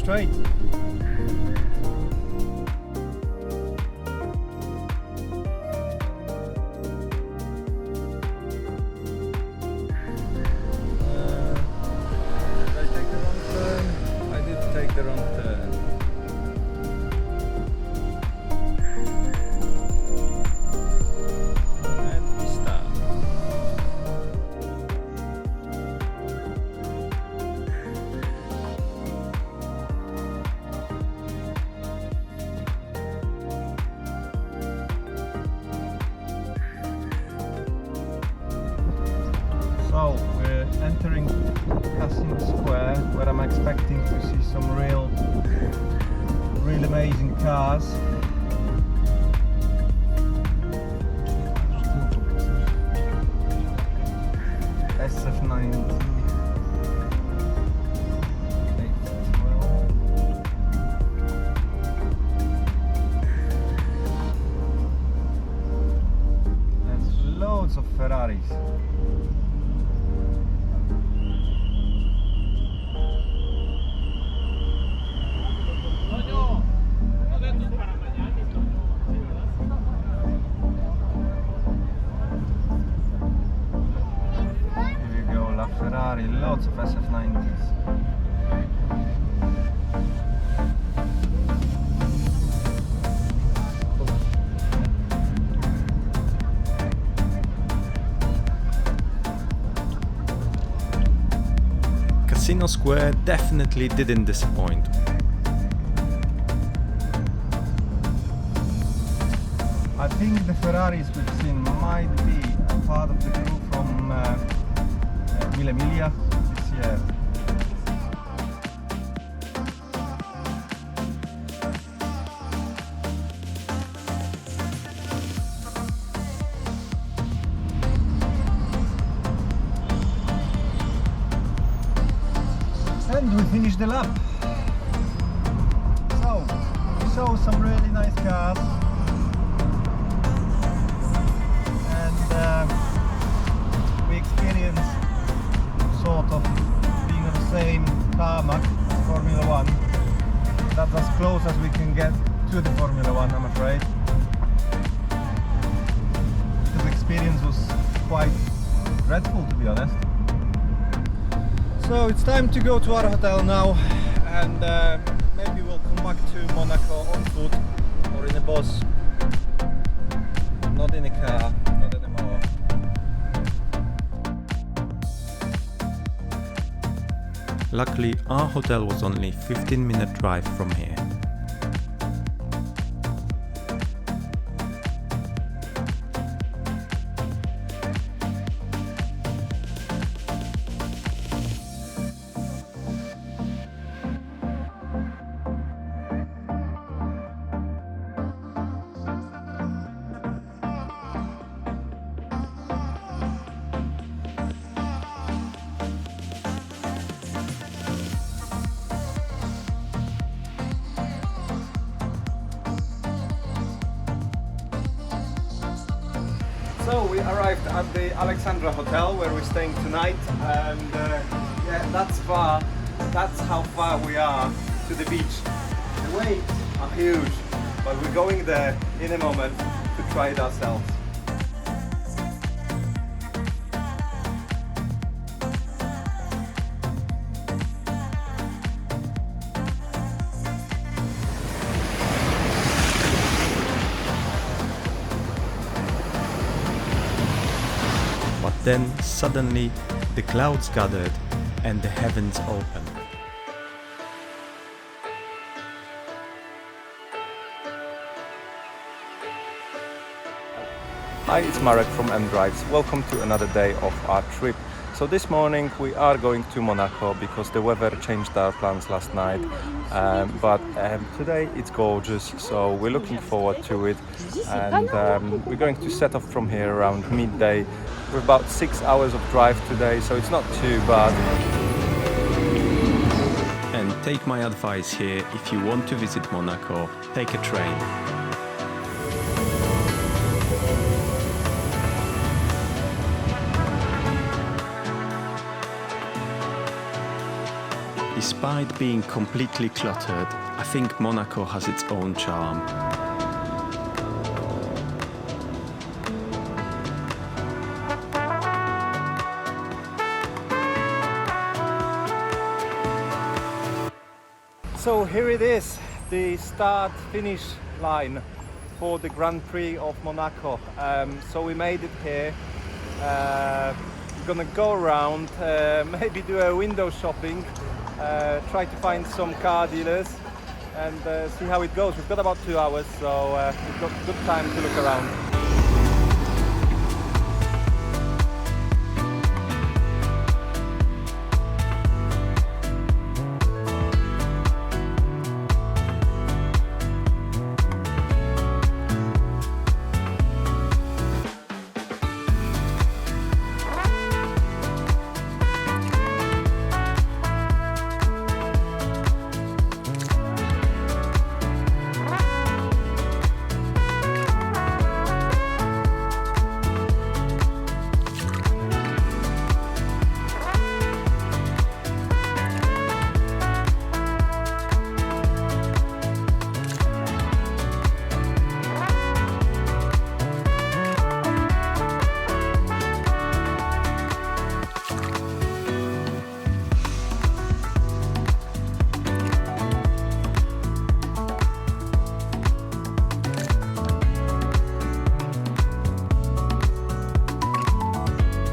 straight. Did I take the wrong turn? I did take the wrong turn. And we start. So we're entering Casino Square, where I'm expecting to see some real amazing cars. SF90, 812. And loads of Ferraris. Ferrari, lots of SF90s. Casino Square definitely didn't disappoint. I think the Ferraris we've seen might be a part of the crew from Mille Miglia this year. And we finished the lap. So we saw some really nice cars, and we experienced sort of being on the same tarmac as Formula 1. That's as close as we can get to the Formula 1, I'm afraid. The experience was quite dreadful, to be honest. So it's time to go to our hotel now, and maybe we'll come back to Monaco on foot or in a bus. Not in a car, not anymore. Luckily, our hotel was only 15-minute drive from here. So we arrived at the Alexandra Hotel where we're staying tonight, and yeah, that's how far we are to the beach. The waves are huge, but we're going there in a moment to try it ourselves. Then suddenly the clouds gathered and the heavens opened. Hi, it's Marek from MDrives. Welcome to another day of our trip. So this morning we are going to Monaco because the weather changed our plans last night, but today it's gorgeous, so we're looking forward to it, and we're going to set off from here around midday. We're about 6 hours of drive today, so it's not too bad. And take my advice here, if you want to visit Monaco, take a train. Despite being completely cluttered, I think Monaco has its own charm. So here it is, the start-finish line for the Grand Prix of Monaco. So we made it here. We're gonna go around, maybe do a window shopping, try to find some car dealers and see how it goes. We've got about 2 hours, so we've got good time to look around.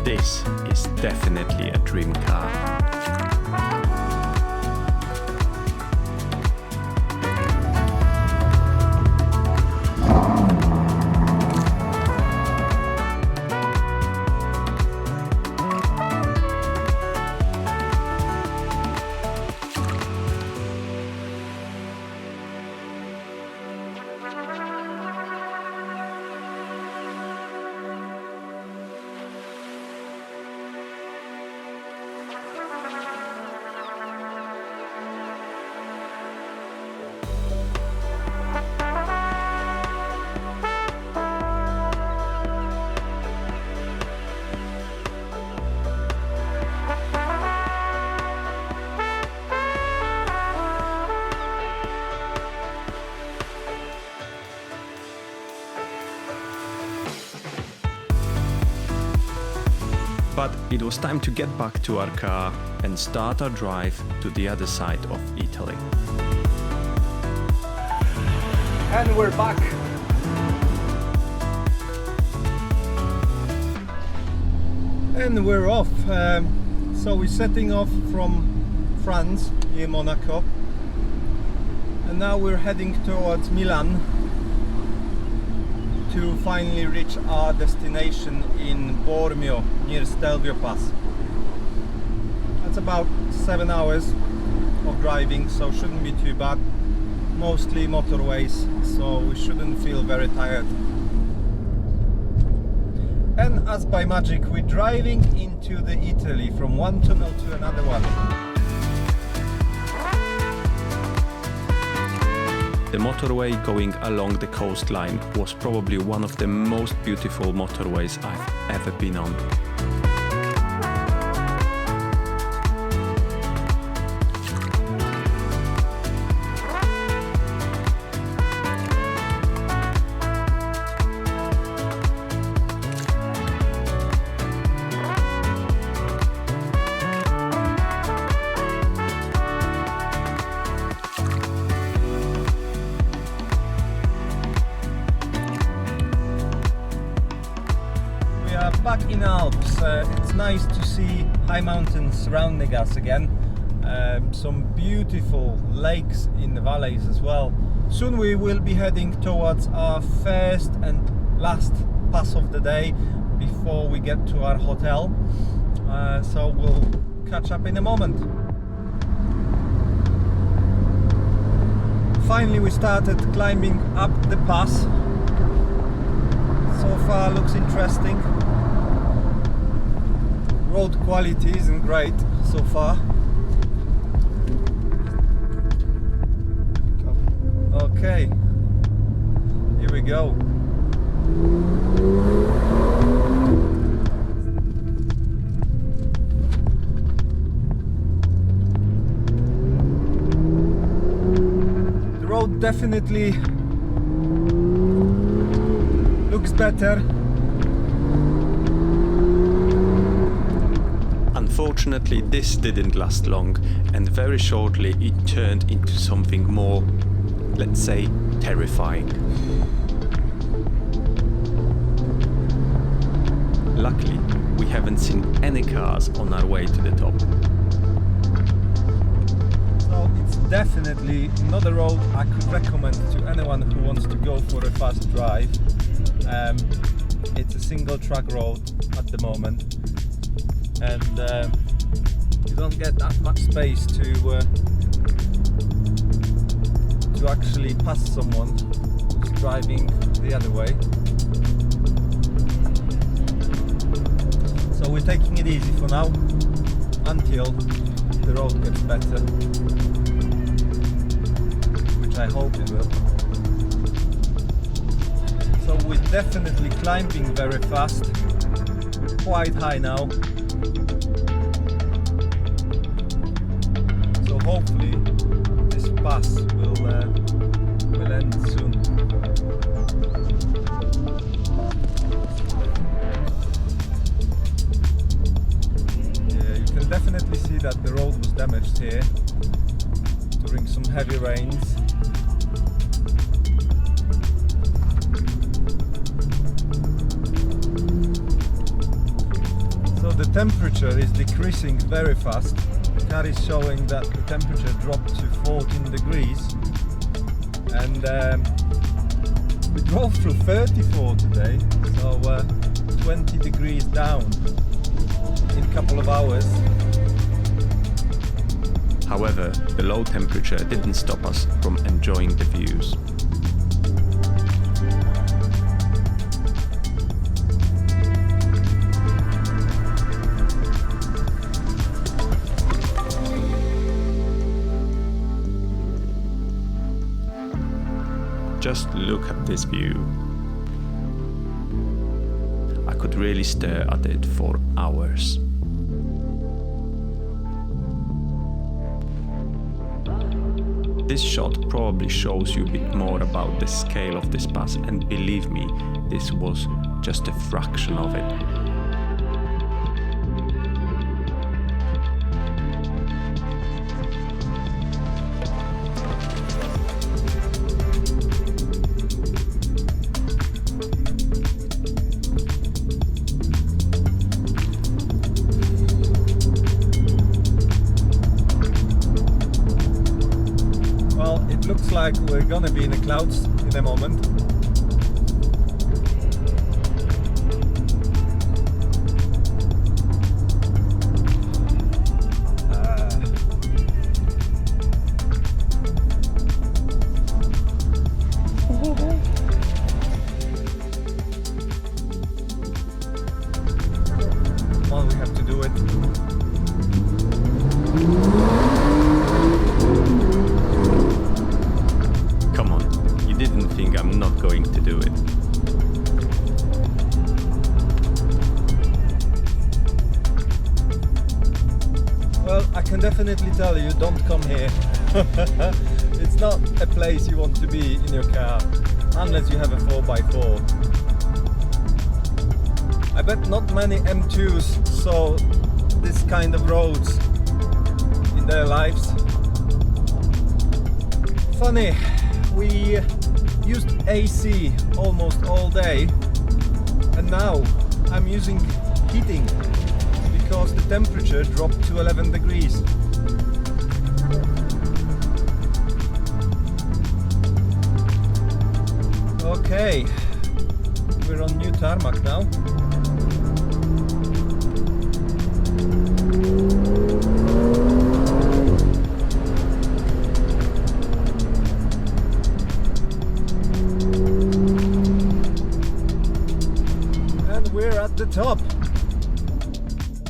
This is definitely a dream car. But it was time to get back to our car and start our drive to the other side of Italy. And we're back. And we're off. So we're setting off from France, near Monaco. And now we're heading towards Milan to finally reach our destination in Bormio, near Gavia Pass. That's about 7 hours of driving, so shouldn't be too bad. Mostly motorways, so we shouldn't feel very tired. And as by magic, we're driving into the Italy from one tunnel to another one. The motorway going along the coastline was probably one of the most beautiful motorways I've ever been on. Back in Alps, it's nice to see high mountains surrounding us again. Some beautiful lakes in the valleys as well. Soon we will be heading towards our first and last pass of the day before we get to our hotel. So we'll catch up in a moment. Finally we started climbing up the pass. So far looks interesting. Road quality isn't great so far. Okay, here we go. definitely looks better. Unfortunately, this didn't last long, and very shortly it turned into something more, let's say, terrifying. Luckily, we haven't seen any cars on our way to the top. So it's definitely not a road I could recommend to anyone who wants to go for a fast drive. It's a single track road at the moment, and you don't get that much space to actually pass someone who's driving the other way. So we're taking it easy for now until the road gets better, which I hope it will. So we're definitely climbing very fast. We're quite high now. So hopefully this pass will end soon. Yeah, you can definitely see that the road was damaged here during some heavy rains. So the temperature is decreasing very fast. The car is showing that the temperature dropped to 14 degrees, and we drove through 34 today, so 20 degrees down in a couple of hours. However, the low temperature didn't stop us from enjoying the views. Just look at this view. I could really stare at it for hours. This shot probably shows you a bit more about the scale of this pass, and believe me, this was just a fraction of it. Looks like we're gonna be in the clouds in a moment. Well, we have to do it. I'm not going to do it. Well, I can definitely tell you, don't come here. It's not a place you want to be in your car, unless you have a 4x4. I bet not many M2s saw this kind of roads in their lives. Funny, we used AC almost all day, and now I'm using heating because the temperature dropped to 11 degrees. Okay, we're on new tarmac now. The top.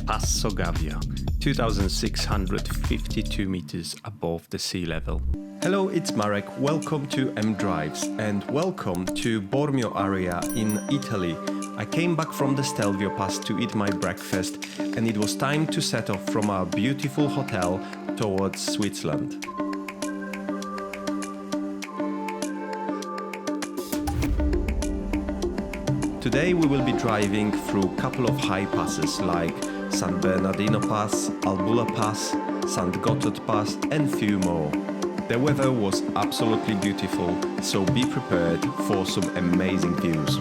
Passo Gavia, 2,652 meters above the sea level. Hello, it's Marek. Welcome to MDrives and welcome to Bormio area in Italy. I came back from the Stelvio Pass to eat my breakfast, and it was time to set off from our beautiful hotel towards Switzerland. Today we will be driving through a couple of high passes like St. Bernardino Pass, Albula Pass, St. Gotthard Pass and few more. The weather was absolutely beautiful, so be prepared for some amazing views.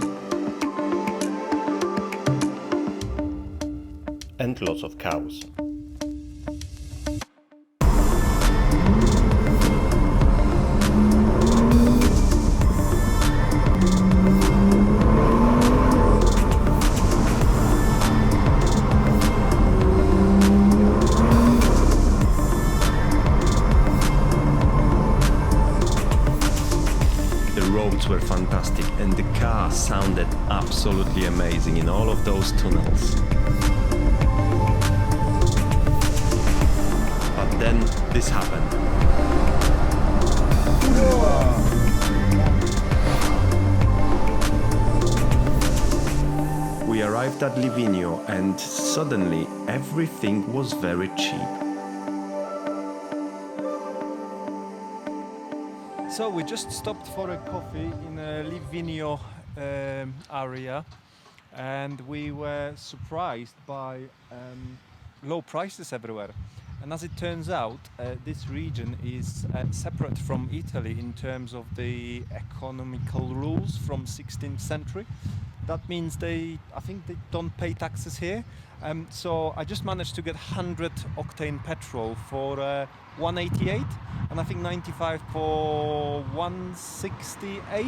And lots of cows. Were fantastic and the car sounded absolutely amazing in all of those tunnels. But then this happened. We arrived at Livigno and suddenly everything was very cheap. So we just stopped for a coffee in a Livigno area, and we were surprised by low prices everywhere. And as it turns out, this region is separate from Italy in terms of the economical rules from 16th century. That means I think they don't pay taxes here. So I just managed to get 100 octane petrol for 188, and I think 95 for 168,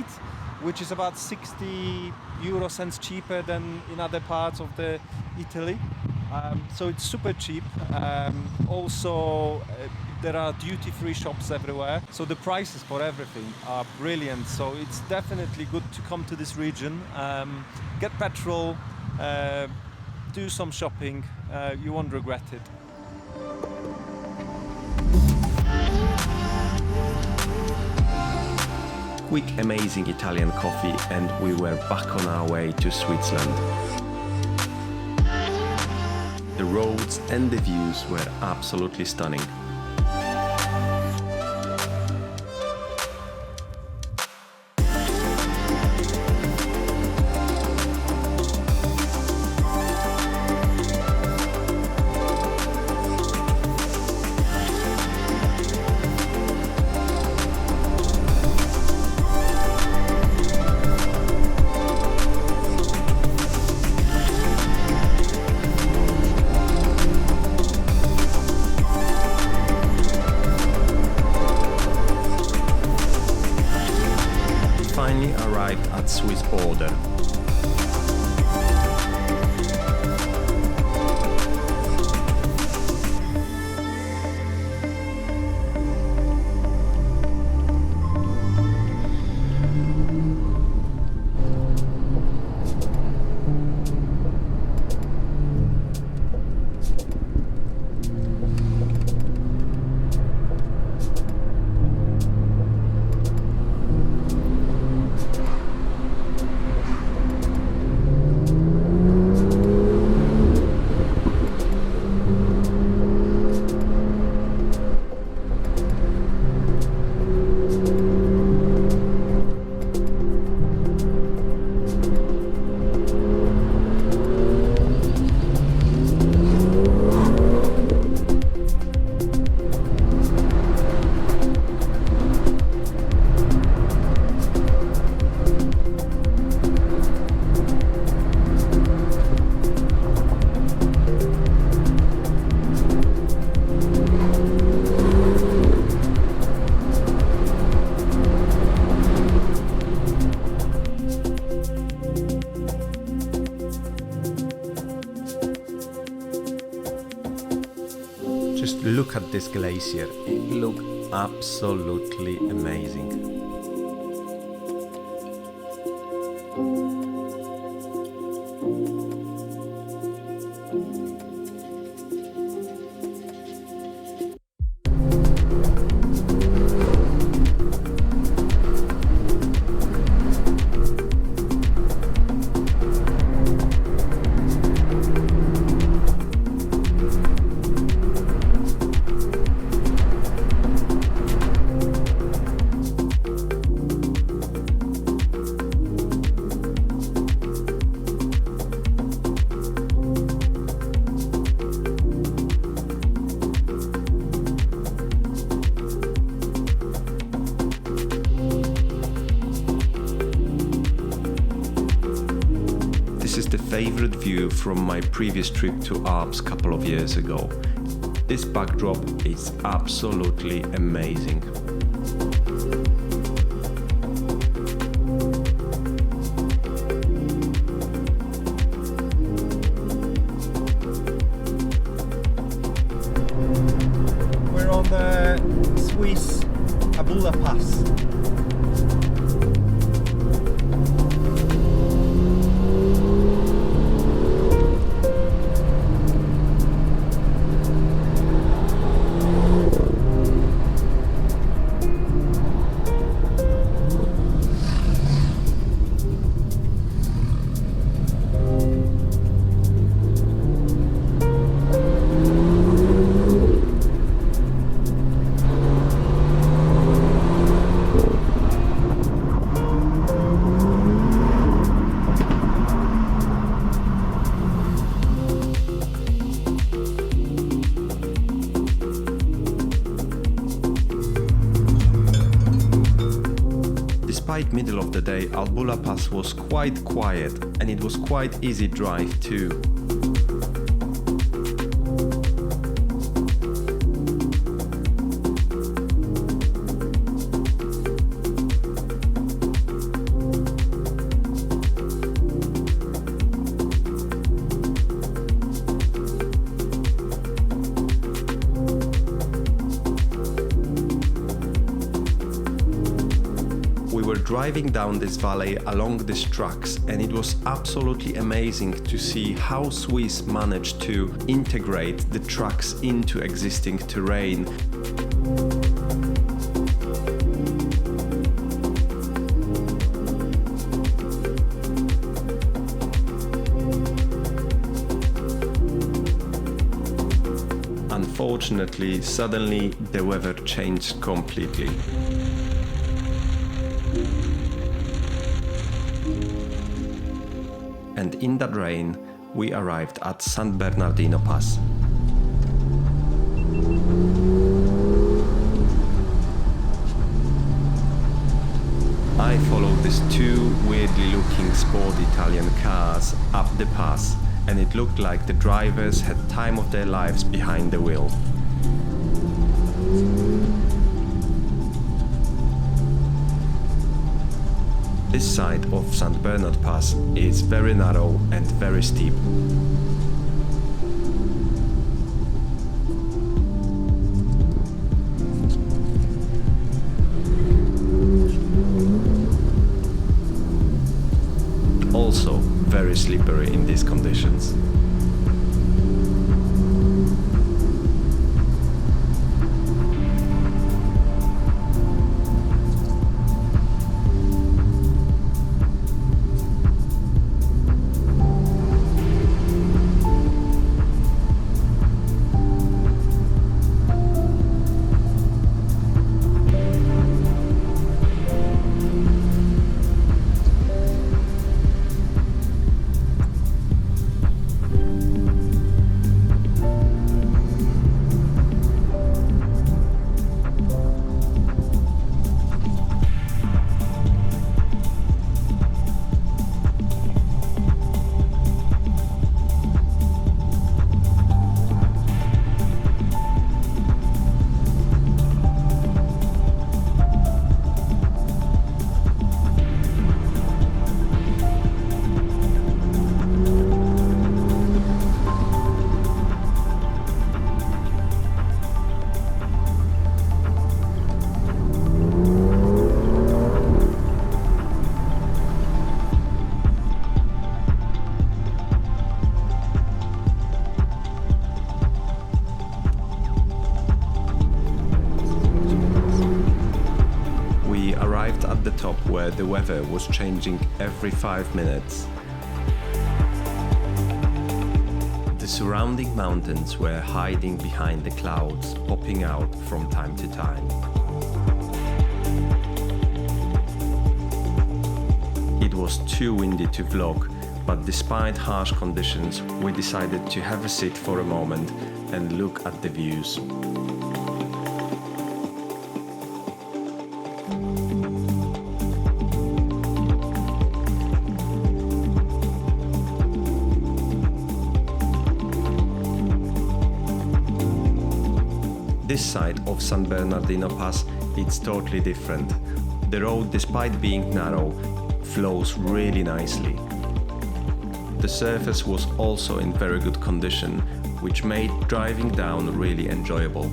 which is about 60 euro cents cheaper than in other parts of the Italy. So it's super cheap. Also, there are duty-free shops everywhere, so the prices for everything are brilliant. So it's definitely good to come to this region, get petrol, do some shopping. You won't regret it. Quick amazing Italian coffee and we were back on our way to Switzerland. The roads and the views were absolutely stunning. Arrived at Swiss border. Just look at this glacier, it looks absolutely amazing. favorite view from my previous trip to Alps a couple of years ago. This backdrop is absolutely amazing. We're on the Swiss Albula Pass. Despite middle of the day, Albula Pass was quite quiet and it was quite easy drive too. We were driving down this valley along these tracks and it was absolutely amazing to see how Swiss managed to integrate the tracks into existing terrain. Unfortunately, suddenly the weather changed completely. And in that rain, we arrived at San Bernardino Pass. I followed these two weirdly looking sport Italian cars up the pass, and it looked like the drivers had time of their lives behind the wheel. This side of St. Bernard Pass is very narrow and very steep. Also very slippery in these conditions. At the top where the weather was changing every 5 minutes. The surrounding mountains were hiding behind the clouds, popping out from time to time. It was too windy to vlog, but despite harsh conditions, we decided to have a sit for a moment and look at the views. This side of San Bernardino Pass, it's totally different. The road, despite being narrow, flows really nicely. The surface was also in very good condition, which made driving down really enjoyable.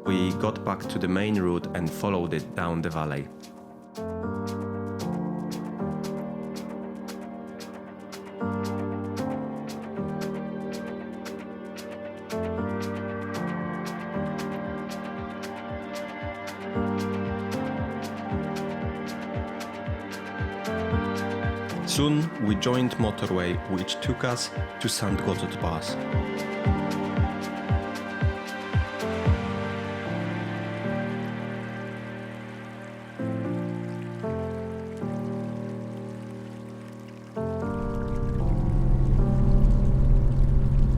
We got back to the main route and followed it down the valley. Soon we joined motorway which took us to St. Gotthard Pass.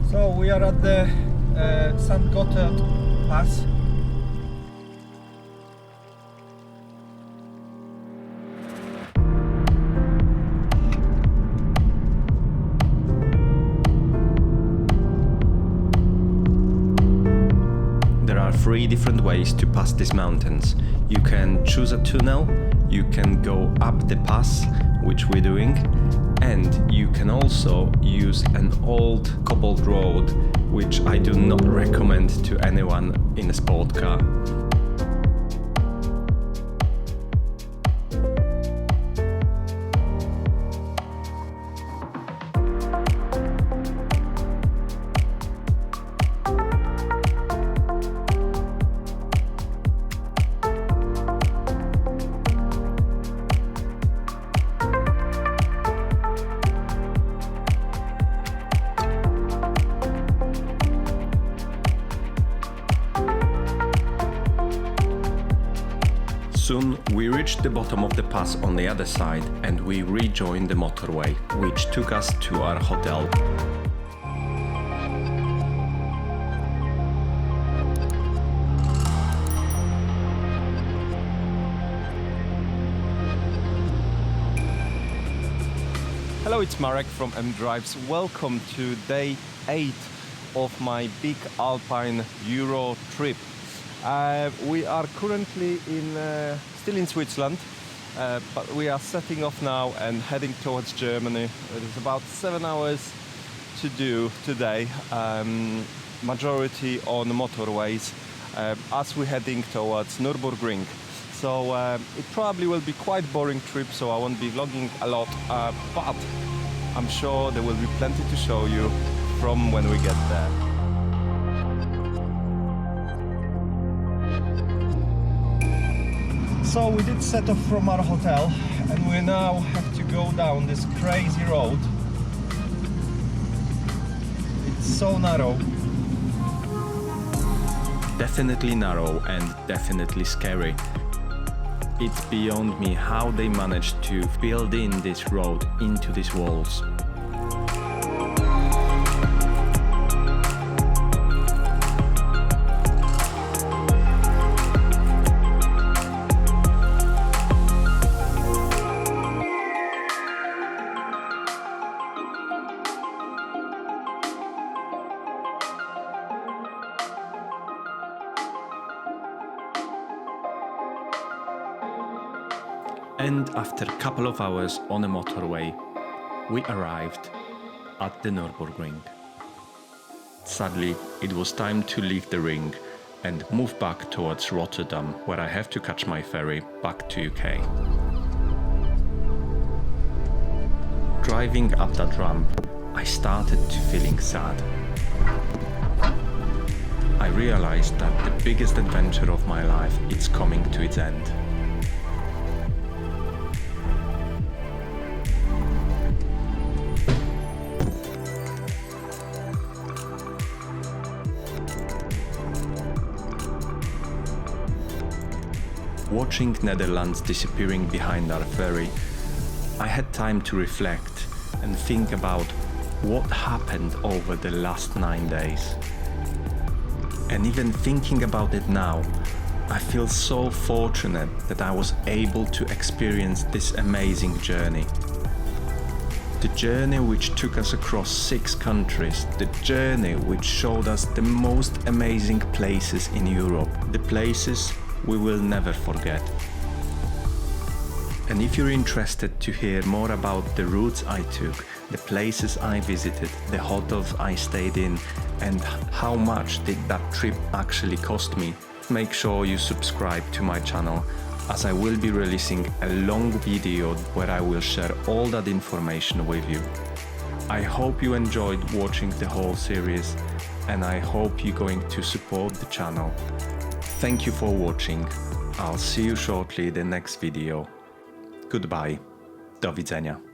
So we are at the St. Gotthard Pass. There are 3 different ways to pass these mountains. You can choose a tunnel, you can go up the pass, which we're doing, and you can also use an old cobbled road, which I do not recommend to anyone in a sport car. Soon we reached the bottom of the pass on the other side and we rejoined the motorway, which took us to our hotel. Hello, it's Marek from MDrives. Welcome to day 8 of my big Alpine Euro trip. We are currently still in Switzerland, but we are setting off now and heading towards Germany. It is about 7 hours to do today, majority on motorways, as we're heading towards Nürburgring. So it probably will be quite boring trip, so I won't be vlogging a lot, but I'm sure there will be plenty to show you from when we get there. So we did set off from our hotel and we now have to go down this crazy road. It's so narrow. Definitely narrow and definitely scary. It's beyond me how they managed to build in this road into these walls. And after a couple of hours on a motorway, we arrived at the Nürburgring. Sadly, it was time to leave the ring and move back towards Rotterdam, where I have to catch my ferry back to UK. Driving up that ramp, I started to feeling sad. I realized that the biggest adventure of my life is coming to its end. Watching Netherlands disappearing behind our ferry, I had time to reflect and think about what happened over the last 9 days. And even thinking about it now, I feel so fortunate that I was able to experience this amazing journey. The journey which took us across 6 countries, the journey which showed us the most amazing places in Europe, the places we will never forget. And if you're interested to hear more about the routes I took, the places I visited, the hotels I stayed in, and how much did that trip actually cost me, make sure you subscribe to my channel, as I will be releasing a long video where I will share all that information with you. I hope you enjoyed watching the whole series, and I hope you're going to support the channel. Thank you for watching. I'll see you shortly in the next video. Goodbye. Do widzenia.